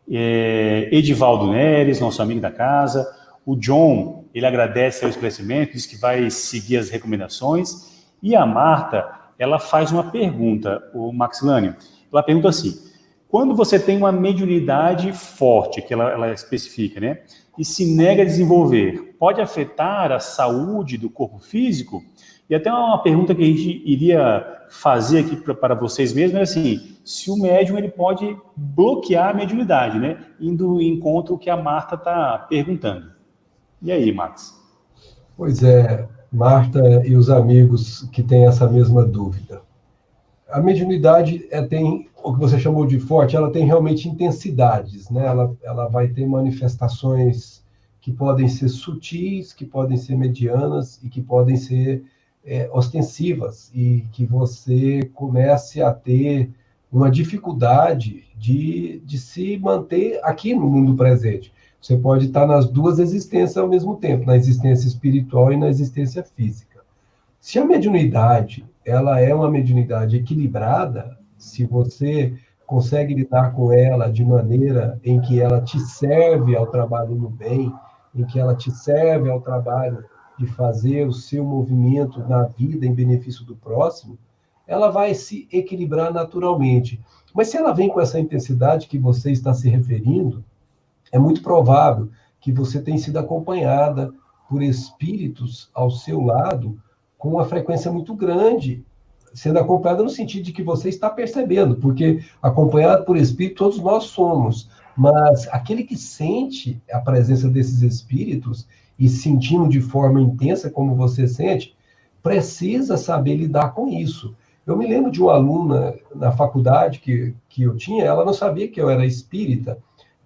Edivaldo Neres, nosso amigo da casa, o John, ele agradece o esclarecimento, diz que vai seguir as recomendações, e a Marta, ela faz uma pergunta, o Maxilânio, ela pergunta assim: quando você tem uma mediunidade forte, que ela especifica, né, e se nega a desenvolver, pode afetar a saúde do corpo físico? E até uma pergunta que a gente iria fazer aqui para vocês mesmos é assim: se o médium ele pode bloquear a mediunidade, né, indo em encontro ao que a Marta está perguntando. E aí, Max? Pois é, Marta e os amigos que têm essa mesma dúvida. A mediunidade tem o que você chamou de forte, ela tem realmente intensidades, né? Ela vai ter manifestações que podem ser sutis, que podem ser medianas e que podem ser ostensivas, e que você comece a ter uma dificuldade de se manter aqui no mundo presente. Você pode estar nas duas existências ao mesmo tempo, na existência espiritual e na existência física. Se a mediunidade ela é uma mediunidade equilibrada, se você consegue lidar com ela de maneira em que ela te serve ao trabalho no bem, em que ela te serve ao trabalho de fazer o seu movimento na vida em benefício do próximo, ela vai se equilibrar naturalmente. Mas se ela vem com essa intensidade que você está se referindo, é muito provável que você tenha sido acompanhada por espíritos ao seu lado com uma frequência muito grande, sendo acompanhada no sentido de que você está percebendo, porque acompanhado por espírito todos nós somos, mas aquele que sente a presença desses espíritos e sentindo de forma intensa como você sente, precisa saber lidar com isso. Eu me lembro de uma aluna na faculdade que eu tinha, ela não sabia que eu era espírita,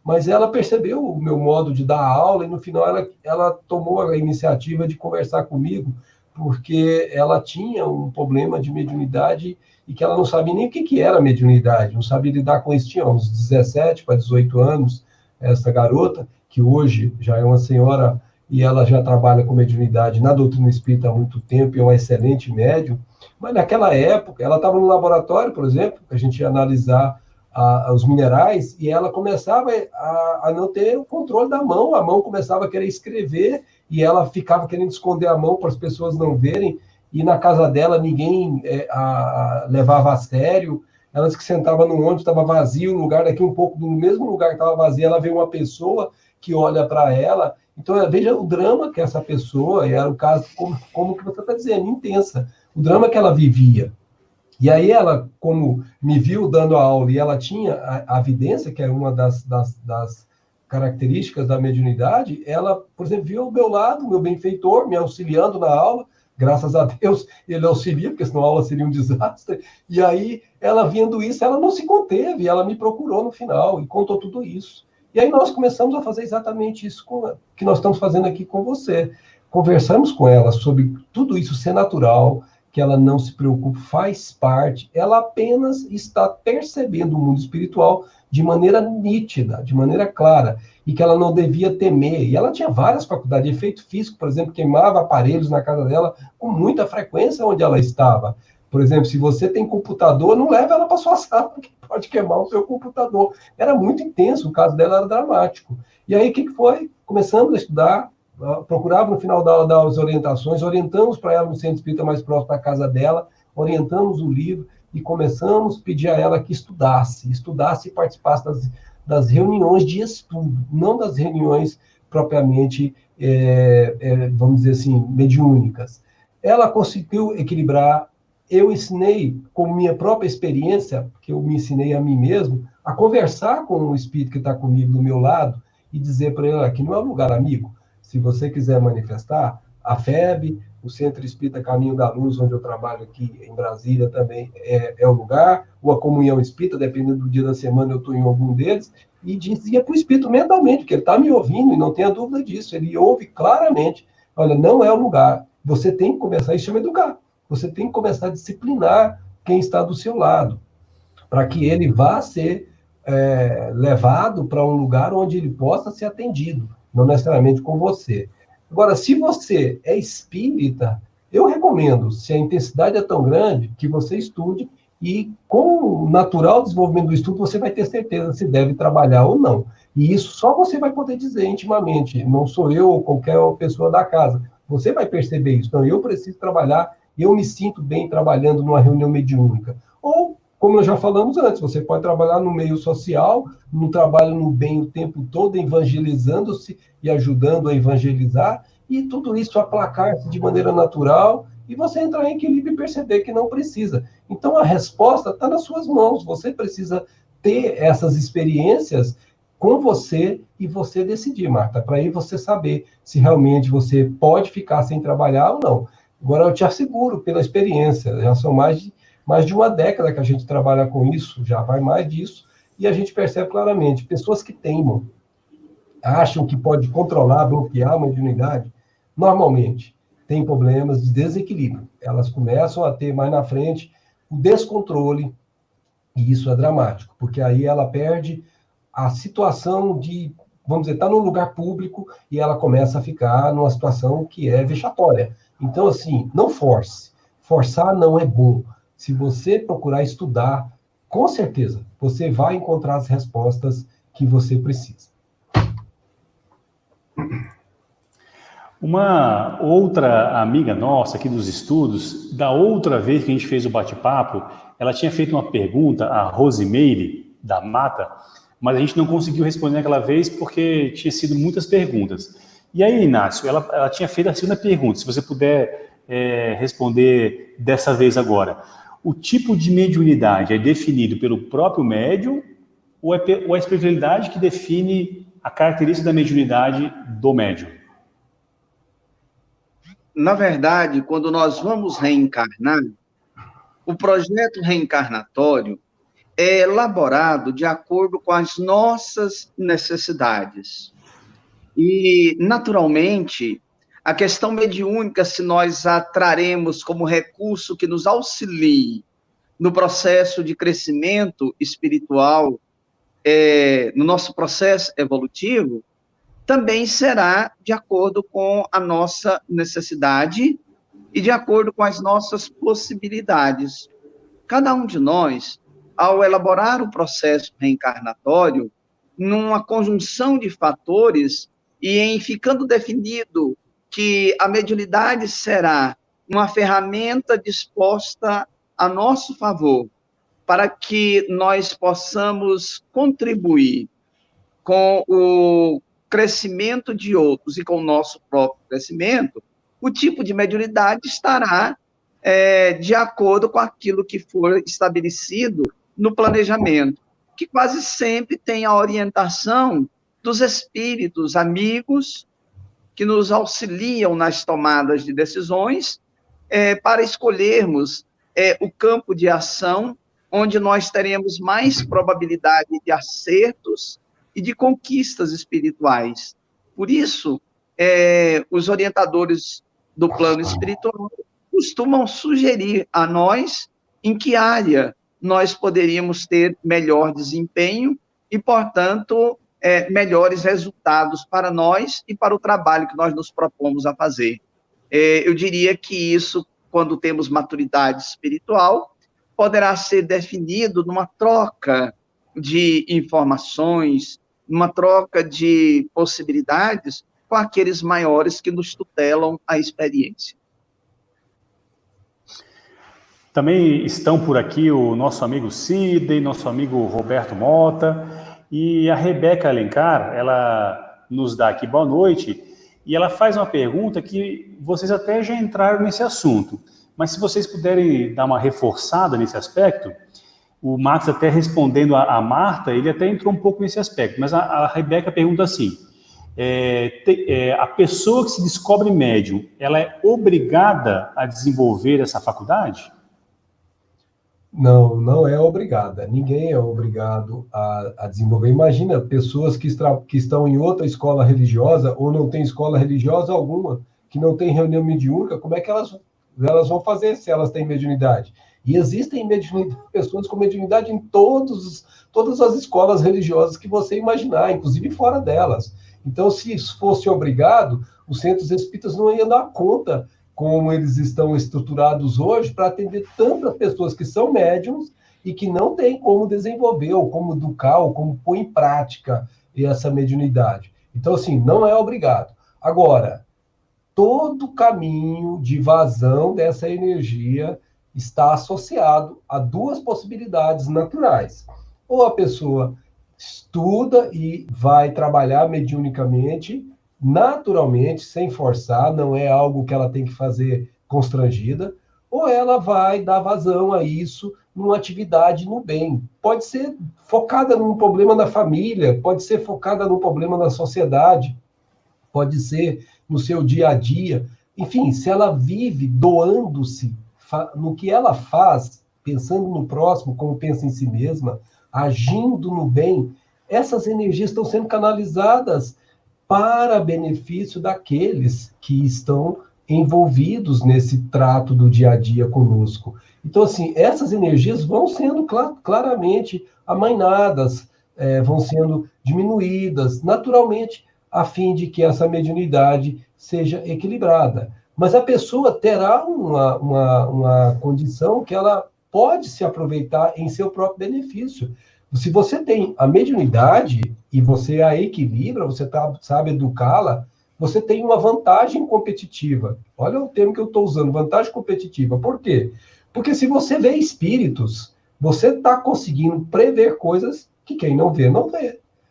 mas ela percebeu o meu modo de dar aula e no final ela tomou a iniciativa de conversar comigo, porque ela tinha um problema de mediunidade e que ela não sabia nem o que era mediunidade, não sabia lidar com isso. Tinha uns 17 para 18 anos, essa garota, que hoje já é uma senhora e ela já trabalha com mediunidade na doutrina espírita há muito tempo e é uma excelente médium, mas naquela época ela estava no laboratório, por exemplo, a gente ia analisar os minerais, e ela começava a não ter o controle da mão, a mão começava a querer escrever, e ela ficava querendo esconder a mão para as pessoas não verem, e na casa dela ninguém levava a sério. Ela disse que sentava no ônibus, estava vazio, um lugar daqui um pouco, no mesmo lugar que estava vazio, ela vê uma pessoa que olha para ela. Então, veja o drama que essa pessoa, e era o caso, como que você está dizendo, intensa, o drama que ela vivia. E aí ela, como me viu dando a aula, e ela tinha a vidência, que é uma das características da mediunidade, ela, por exemplo, viu ao meu lado, meu benfeitor, me auxiliando na aula, graças a Deus ele auxilia, porque senão a aula seria um desastre, e aí ela vendo isso, ela não se conteve, ela me procurou no final e contou tudo isso. E aí nós começamos a fazer exatamente isso que nós estamos fazendo aqui com você. Conversamos com ela sobre tudo isso ser natural, que ela não se preocupe, faz parte, ela apenas está percebendo o mundo espiritual de maneira nítida, de maneira clara, e que ela não devia temer. E ela tinha várias faculdades, de efeito físico, por exemplo, queimava aparelhos na casa dela com muita frequência onde ela estava. Por exemplo, se você tem computador, não leva ela para sua sala, porque pode queimar o seu computador. Era muito intenso, o caso dela era dramático. E aí, o que foi? Começamos a estudar, procurava no final da aula dar as orientações, orientamos para ela no centro espírita mais próximo da casa dela, orientamos o livro e começamos a pedir a ela que estudasse e participasse das reuniões de estudo, não das reuniões propriamente, vamos dizer assim, mediúnicas. Ela conseguiu equilibrar. Eu ensinei, com minha própria experiência, que eu me ensinei a mim mesmo, a conversar com o espírito que está comigo do meu lado e dizer para ele, aqui não é lugar amigo. Se você quiser manifestar, a FEB, o Centro Espírita Caminho da Luz, onde eu trabalho aqui em Brasília, também é o lugar, ou a Comunhão Espírita, dependendo do dia da semana, eu estou em algum deles, e dizia para o Espírito mentalmente, que ele está me ouvindo, e não tenha dúvida disso, ele ouve claramente, olha, não é o lugar, você tem que começar, isso chama educar, você tem que começar a disciplinar quem está do seu lado, para que ele vá ser levado para um lugar onde ele possa ser atendido, não necessariamente com você. Agora, se você é espírita, eu recomendo, se a intensidade é tão grande, que você estude e com o natural desenvolvimento do estudo, você vai ter certeza se deve trabalhar ou não. E isso só você vai poder dizer intimamente, não sou eu ou qualquer pessoa da casa. Você vai perceber isso. Então, eu preciso trabalhar, eu me sinto bem trabalhando numa reunião mediúnica. Ou, como nós já falamos antes, você pode trabalhar no meio social, no trabalho no bem o tempo todo, evangelizando-se e ajudando a evangelizar, e tudo isso aplacar-se de maneira natural, e você entrar em equilíbrio e perceber que não precisa. Então, a resposta está nas suas mãos. Você precisa ter essas experiências com você e você decidir, Marta, para aí você saber se realmente você pode ficar sem trabalhar ou não. Agora, eu te asseguro, pela experiência, já são mais de uma década que a gente trabalha com isso, já vai mais disso, e a gente percebe claramente, pessoas que teimam, acham que pode controlar, bloquear a mediunidade, normalmente têm problemas de desequilíbrio. Elas começam a ter mais na frente o descontrole, e isso é dramático, porque aí ela perde a situação de, vamos dizer, está num lugar público e ela começa a ficar numa situação que é vexatória. Então, assim, não force. Forçar não é bom. Se você procurar estudar, com certeza, você vai encontrar as respostas que você precisa. Uma outra amiga nossa aqui dos estudos, da outra vez que a gente fez o bate-papo, ela tinha feito uma pergunta, a Rosimeire, da Mata, mas a gente não conseguiu responder naquela vez porque tinha sido muitas perguntas. E aí, Inácio, ela tinha feito a segunda pergunta, se você puder responder dessa vez agora. O tipo de mediunidade é definido pelo próprio médium ou a espiritualidade que define a característica da mediunidade do médium? Na verdade, quando nós vamos reencarnar, o projeto reencarnatório é elaborado de acordo com as nossas necessidades. E, naturalmente, a questão mediúnica, se nós a traremos como recurso que nos auxilie no processo de crescimento espiritual, no nosso processo evolutivo, também será de acordo com a nossa necessidade e de acordo com as nossas possibilidades. Cada um de nós, ao elaborar o processo reencarnatório, numa conjunção de fatores e em ficando definido que a mediunidade será uma ferramenta disposta a nosso favor, para que nós possamos contribuir com o crescimento de outros e com o nosso próprio crescimento, o tipo de mediunidade estará de acordo com aquilo que for estabelecido no planejamento, que quase sempre tem a orientação dos espíritos amigos que nos auxiliam nas tomadas de decisões para escolhermos o campo de ação onde nós teremos mais probabilidade de acertos e de conquistas espirituais. Por isso, os orientadores do plano espiritual costumam sugerir a nós em que área nós poderíamos ter melhor desempenho e, portanto, melhores resultados para nós e para o trabalho que nós nos propomos a fazer. Eu diria que isso, quando temos maturidade espiritual, poderá ser definido numa troca de informações, numa troca de possibilidades com aqueles maiores que nos tutelam a experiência. Também estão por aqui o nosso amigo Sidney, nosso amigo Roberto Mota, e a Rebeca Alencar, ela nos dá aqui boa noite, e ela faz uma pergunta que vocês até já entraram nesse assunto, mas se vocês puderem dar uma reforçada nesse aspecto, o Max até respondendo a Marta, ele até entrou um pouco nesse aspecto, mas a Rebeca pergunta assim, a pessoa que se descobre médium, ela é obrigada a desenvolver essa faculdade? Não, não é obrigada. Ninguém é obrigado a desenvolver. Imagina pessoas que estão em outra escola religiosa ou não tem escola religiosa alguma, que não tem reunião mediúnica, como é que elas vão fazer se elas têm mediunidade? E existem pessoas com mediunidade em todas as escolas religiosas que você imaginar, inclusive fora delas. Então, se isso fosse obrigado, os centros espíritas não iam dar conta como eles estão estruturados hoje para atender tantas pessoas que são médiums e que não têm como desenvolver, ou como educar, ou como pôr em prática essa mediunidade. Então, assim, não é obrigado. Agora, todo caminho de vazão dessa energia está associado a duas possibilidades naturais. Ou a pessoa estuda e vai trabalhar mediunicamente, naturalmente, sem forçar, não é algo que ela tem que fazer constrangida, ou ela vai dar vazão a isso numa atividade no bem. Pode ser focada num problema da família, pode ser focada num problema da sociedade, pode ser no seu dia a dia. Enfim, se ela vive doando-se no que ela faz, pensando no próximo como pensa em si mesma, agindo no bem, essas energias estão sendo canalizadas para benefício daqueles que estão envolvidos nesse trato do dia a dia conosco. Então, assim, essas energias vão sendo claramente amainadas, vão sendo diminuídas naturalmente, a fim de que essa mediunidade seja equilibrada. Mas a pessoa terá uma condição que ela pode se aproveitar em seu próprio benefício. Se você tem a mediunidade e você a equilibra, você sabe educá-la, você tem uma vantagem competitiva. Olha o termo que eu estou usando, vantagem competitiva. Por quê? Porque se você vê espíritos, você está conseguindo prever coisas que quem não vê,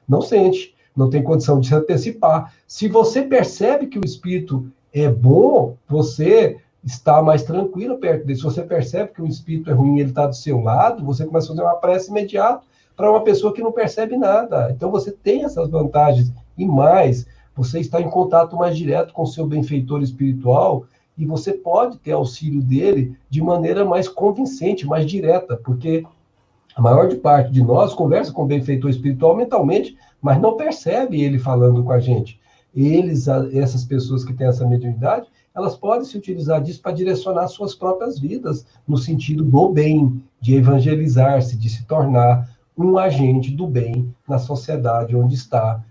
não sente, não tem condição de se antecipar. Se você percebe que o espírito é bom, você está mais tranquilo perto dele. Se você percebe que o espírito é ruim e ele está do seu lado, você começa a fazer uma prece imediata para uma pessoa que não percebe nada. Então, você tem essas vantagens. E mais, você está em contato mais direto com o seu benfeitor espiritual e você pode ter auxílio dele de maneira mais convincente, mais direta, porque a maior parte de nós conversa com o benfeitor espiritual mentalmente, mas não percebe ele falando com a gente. Essas pessoas que têm essa mediunidade, elas podem se utilizar disso para direcionar suas próprias vidas no sentido do bem, de evangelizar-se, de se tornar um agente do bem na sociedade onde está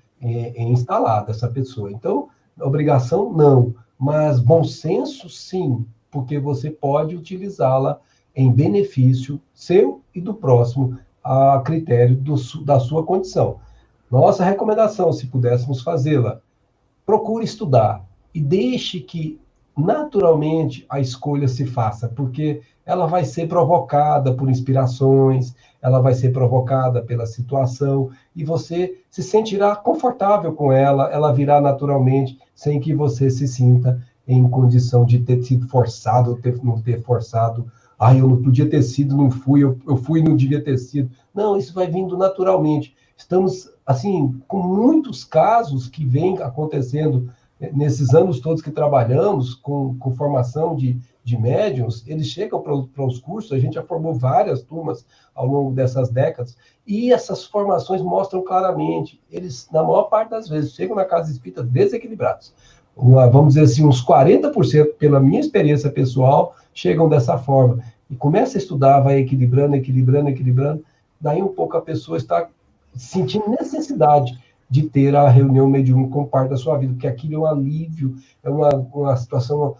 instalada essa pessoa. Então, obrigação, não. Mas bom senso, sim, porque você pode utilizá-la em benefício seu e do próximo, a critério da sua condição. Nossa recomendação, se pudéssemos fazê-la, procure estudar e deixe que naturalmente a escolha se faça, porque ela vai ser provocada por inspirações, ela vai ser provocada pela situação, e você se sentirá confortável com ela virá naturalmente, sem que você se sinta em condição de ter sido forçado, ou não ter forçado. Eu não podia ter sido, não fui, eu fui e não devia ter sido. Não, isso vai vindo naturalmente. Estamos, assim, com muitos casos que vêm acontecendo nesses anos todos que trabalhamos com formação de médiums. Eles chegam para os cursos, a gente já formou várias turmas ao longo dessas décadas, e essas formações mostram claramente, eles, na maior parte das vezes, chegam na casa espírita desequilibrados. vamos dizer assim, uns 40%, pela minha experiência pessoal, chegam dessa forma. E começa a estudar, vai equilibrando, daí um pouco a pessoa está sentindo necessidade de ter a reunião mediúnica como parte da sua vida, porque aquilo é um alívio, é uma situação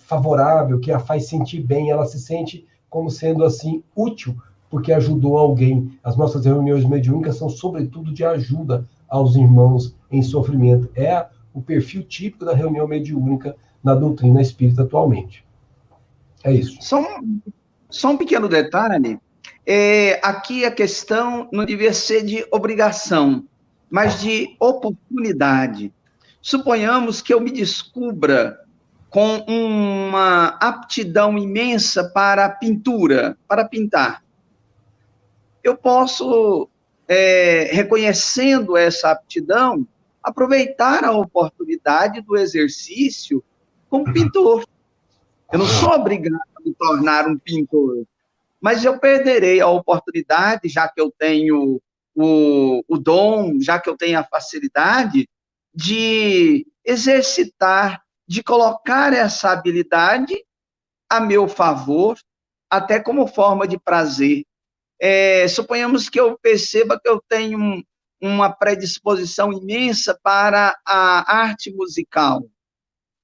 favorável, que a faz sentir bem, ela se sente como sendo, assim, útil, porque ajudou alguém. As nossas reuniões mediúnicas são, sobretudo, de ajuda aos irmãos em sofrimento. É o perfil típico da reunião mediúnica na doutrina espírita atualmente. É isso. Só um pequeno detalhe. Aqui a questão não devia ser de obrigação, mas de oportunidade. Suponhamos que eu me descubra com uma aptidão imensa para a pintura, para pintar. Eu posso, reconhecendo essa aptidão, aproveitar a oportunidade do exercício como pintor. Eu não sou obrigado a me tornar um pintor, mas eu perderei a oportunidade, já que eu tenho o dom, já que eu tenho a facilidade, de exercitar, de colocar essa habilidade a meu favor, até como forma de prazer. Suponhamos que eu perceba que eu tenho uma predisposição imensa para a arte musical.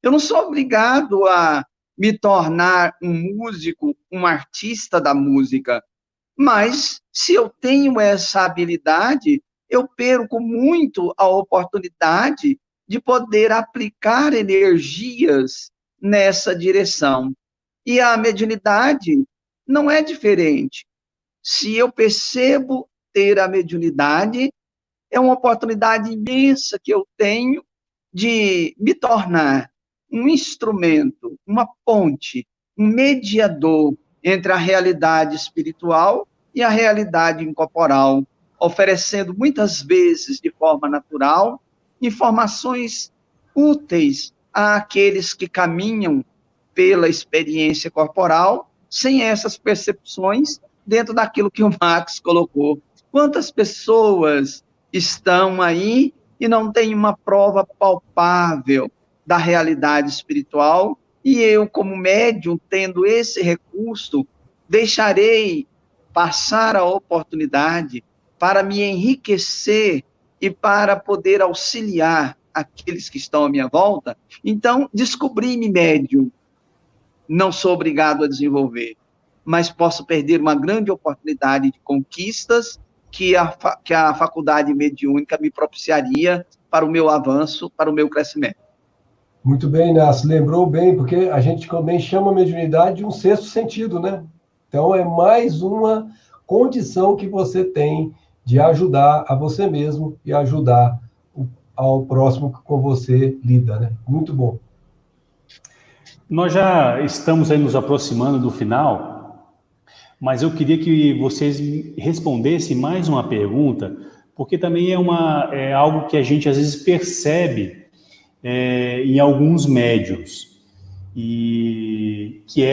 Eu não sou obrigado a me tornar um músico, um artista da música, mas se eu tenho essa habilidade, eu perco muito a oportunidade de poder aplicar energias nessa direção. E a mediunidade não é diferente. Se eu percebo ter a mediunidade, é uma oportunidade imensa que eu tenho de me tornar um instrumento, uma ponte, um mediador entre a realidade espiritual e a realidade incorporal, oferecendo muitas vezes, de forma natural, informações úteis àqueles que caminham pela experiência corporal, sem essas percepções, dentro daquilo que o Max colocou. Quantas pessoas estão aí e não têm uma prova palpável da realidade espiritual, e eu, como médium, tendo esse recurso, deixarei passar a oportunidade para me enriquecer e para poder auxiliar aqueles que estão à minha volta? Então, descobri-me médium. Não sou obrigado a desenvolver, mas posso perder uma grande oportunidade de conquistas que a faculdade mediúnica me propiciaria para o meu avanço, para o meu crescimento. Muito bem, Inácio. Lembrou bem, porque a gente também chama a mediunidade de um sexto sentido, né? Então, é mais uma condição que você tem de ajudar a você mesmo e ajudar ao próximo que com você lida, né? Muito bom. Nós já estamos aí nos aproximando do final, mas eu queria que vocês respondessem mais uma pergunta, porque também é algo que a gente às vezes percebe em alguns médiuns, e que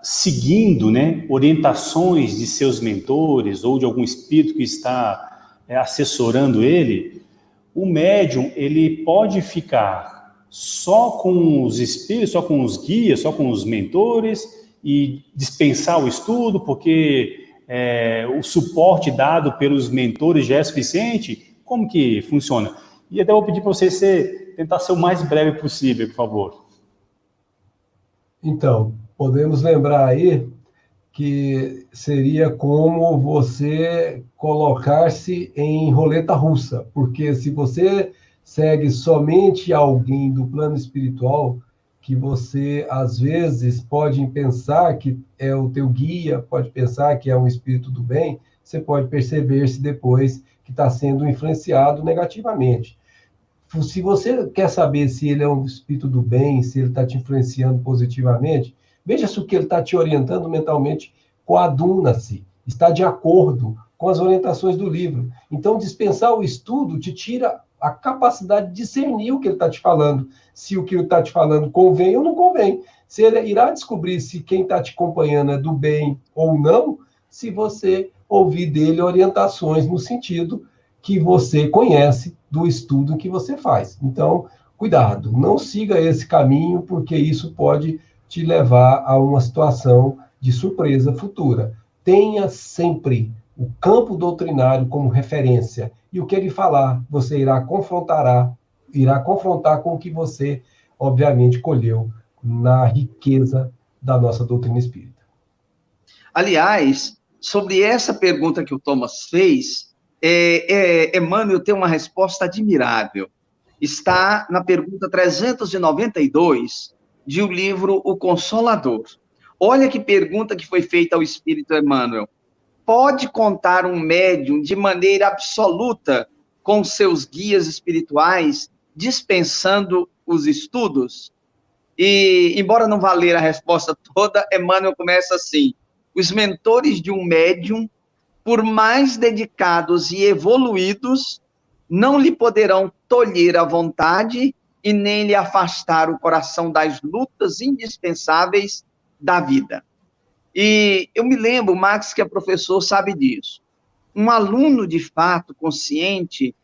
seguindo, né, orientações de seus mentores ou de algum espírito que está assessorando ele, o médium ele pode ficar só com os espíritos, só com os guias, só com os mentores e dispensar o estudo, porque o suporte dado pelos mentores já é suficiente? Como que funciona? E até vou pedir para você tentar ser o mais breve possível, por favor. Então, podemos lembrar aí que seria como você colocar-se em roleta russa, porque se você segue somente alguém do plano espiritual, que você, às vezes, pode pensar que é o teu guia, pode pensar que é um espírito do bem, você pode perceber-se depois que está sendo influenciado negativamente. Se você quer saber se ele é um espírito do bem, se ele está te influenciando positivamente, veja se o que ele está te orientando mentalmente coaduna-se, está de acordo com as orientações do livro. Então, dispensar o estudo te tira a capacidade de discernir o que ele está te falando, se o que ele está te falando convém ou não convém. Se ele irá descobrir se quem está te acompanhando é do bem ou não, se você ouvir dele orientações no sentido que você conhece do estudo que você faz. Então, cuidado, não siga esse caminho, porque isso pode te levar a uma situação de surpresa futura. Tenha sempre o campo doutrinário como referência, e o que ele falar, você irá confrontar com o que você, obviamente, colheu na riqueza da nossa doutrina espírita. Aliás, sobre essa pergunta que o Thomas fez, Emmanuel tem uma resposta admirável. Está na pergunta 392 de o livro O Consolador. Olha que pergunta que foi feita ao Espírito Emmanuel. Pode contar um médium de maneira absoluta com seus guias espirituais, dispensando os estudos? E, embora não vá ler a resposta toda, Emmanuel começa assim: os mentores de um médium, por mais dedicados e evoluídos, não lhe poderão tolher a vontade e nem lhe afastar o coração das lutas indispensáveis da vida. E eu me lembro, Max, que é professor, sabe disso. Um aluno, de fato, consciente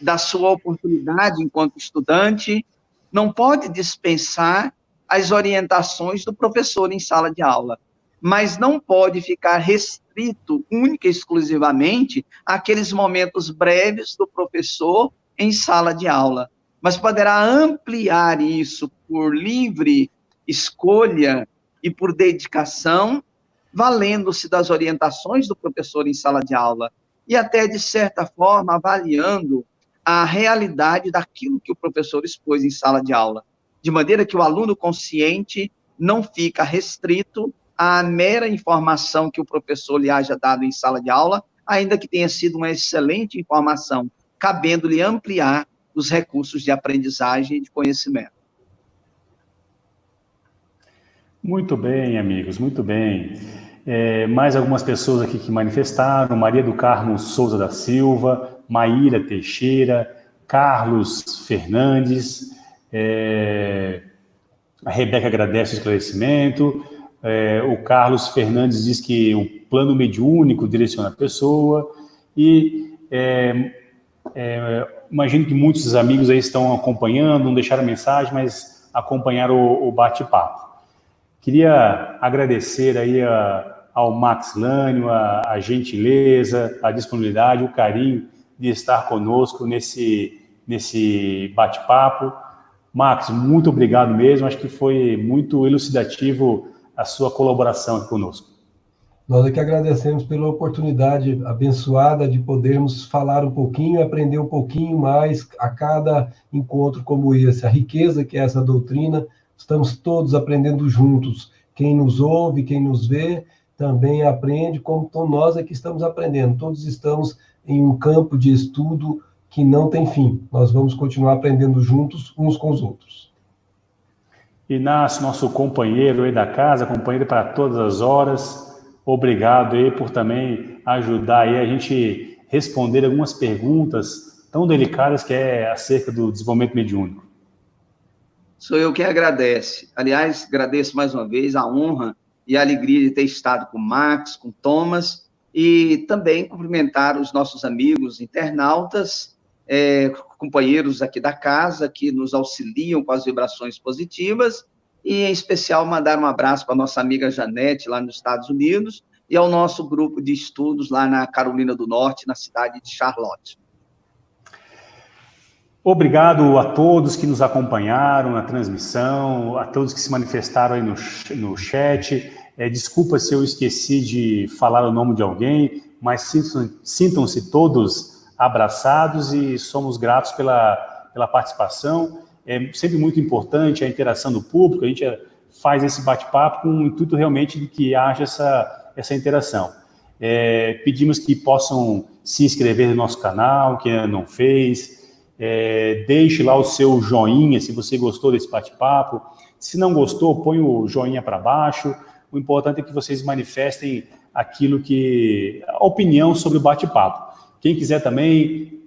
da sua oportunidade enquanto estudante, não pode dispensar as orientações do professor em sala de aula, mas não pode ficar restrito, única e exclusivamente, àqueles momentos breves do professor em sala de aula, mas poderá ampliar isso por livre escolha e por dedicação, valendo-se das orientações do professor em sala de aula e até, de certa forma, avaliando a realidade daquilo que o professor expôs em sala de aula, de maneira que o aluno consciente não fica restrito à mera informação que o professor lhe haja dado em sala de aula, ainda que tenha sido uma excelente informação, cabendo-lhe ampliar os recursos de aprendizagem e de conhecimento. Muito bem, amigos, muito bem. Mais algumas pessoas aqui que manifestaram: Maria do Carmo Souza da Silva, Maíra Teixeira, Carlos Fernandes, a Rebeca agradece o esclarecimento, o Carlos Fernandes diz que o plano mediúnico direciona a pessoa, e imagino que muitos dos amigos aí estão acompanhando, não deixaram mensagem, mas acompanharam o bate-papo. Queria agradecer aí ao Max Lânio a gentileza, a disponibilidade, o carinho de estar conosco nesse bate-papo. Max, muito obrigado mesmo, acho que foi muito elucidativo a sua colaboração aqui conosco. Nós é que agradecemos pela oportunidade abençoada de podermos falar um pouquinho e aprender um pouquinho mais a cada encontro como esse, a riqueza que é essa doutrina. Estamos todos aprendendo juntos. Quem nos ouve, quem nos vê, também aprende, como nós é que estamos aprendendo. Todos estamos em um campo de estudo que não tem fim. Nós vamos continuar aprendendo juntos, uns com os outros. Inácio, nosso companheiro aí da casa, companheiro para todas as horas, obrigado aí por também ajudar aí a gente responder algumas perguntas tão delicadas que é acerca do desenvolvimento mediúnico. Sou eu quem agradece. Aliás, agradeço mais uma vez a honra e a alegria de ter estado com o Max, com o Thomas, e também cumprimentar os nossos amigos internautas, companheiros aqui da casa, que nos auxiliam com as vibrações positivas, e, em especial, mandar um abraço para a nossa amiga Janete, lá nos Estados Unidos, e ao nosso grupo de estudos lá na Carolina do Norte, na cidade de Charlotte. Obrigado a todos que nos acompanharam na transmissão, a todos que se manifestaram aí no chat. Desculpa se eu esqueci de falar o nome de alguém, mas sintam-se todos abraçados e somos gratos pela participação. É sempre muito importante a interação do público, a gente faz esse bate-papo com o intuito realmente de que haja essa interação. Pedimos que possam se inscrever no nosso canal, quem ainda não fez. Deixe lá o seu joinha se você gostou desse bate-papo. Se não gostou, põe o joinha para baixo. O importante é que vocês manifestem a opinião sobre o bate-papo. Quem quiser também,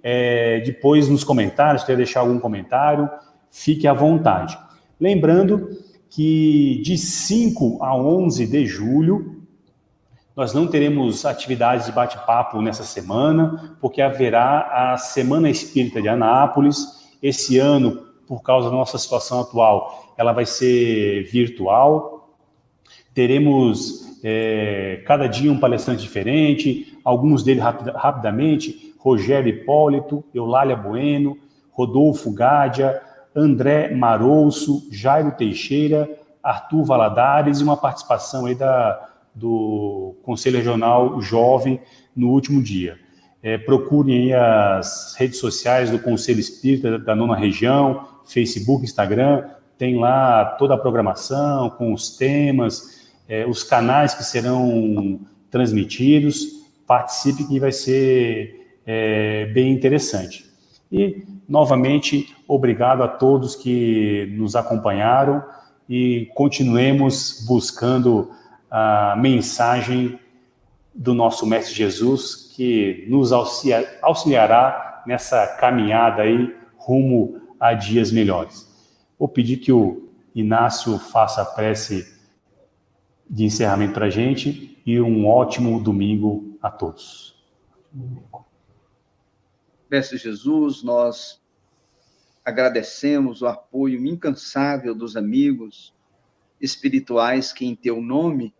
depois nos comentários, quer deixar algum comentário, fique à vontade. Lembrando que de 5 a 11 de julho, nós não teremos atividades de bate-papo nessa semana, porque haverá a Semana Espírita de Anápolis. Esse ano, por causa da nossa situação atual, ela vai ser virtual. Teremos cada dia um palestrante diferente, alguns deles rapidamente: Rogério Hipólito, Eulália Bueno, Rodolfo Gádia, André Marouço, Jairo Teixeira, Arthur Valadares, e uma participação aí do Conselho Regional Jovem no último dia. Procurem aí as redes sociais do Conselho Espírita da 9ª Região, Facebook, Instagram, tem lá toda a programação, com os temas, os canais que serão transmitidos. Participe, que vai ser bem interessante. E, novamente, obrigado a todos que nos acompanharam e continuemos buscando a mensagem do nosso Mestre Jesus, que nos auxiliará nessa caminhada aí rumo a dias melhores. Vou pedir que o Inácio faça a prece de encerramento para a gente e um ótimo domingo a todos. Mestre Jesus, nós agradecemos o apoio incansável dos amigos espirituais que, em teu nome,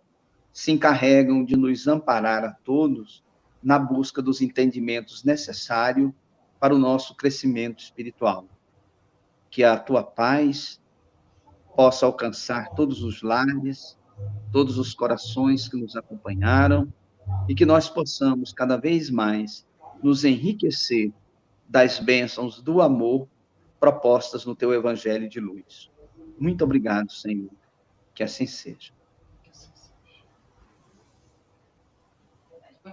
se encarregam de nos amparar a todos na busca dos entendimentos necessários para o nosso crescimento espiritual. Que a tua paz possa alcançar todos os lares, todos os corações que nos acompanharam, e que nós possamos cada vez mais nos enriquecer das bênçãos do amor propostas no teu Evangelho de luz. Muito obrigado, Senhor. Que assim seja.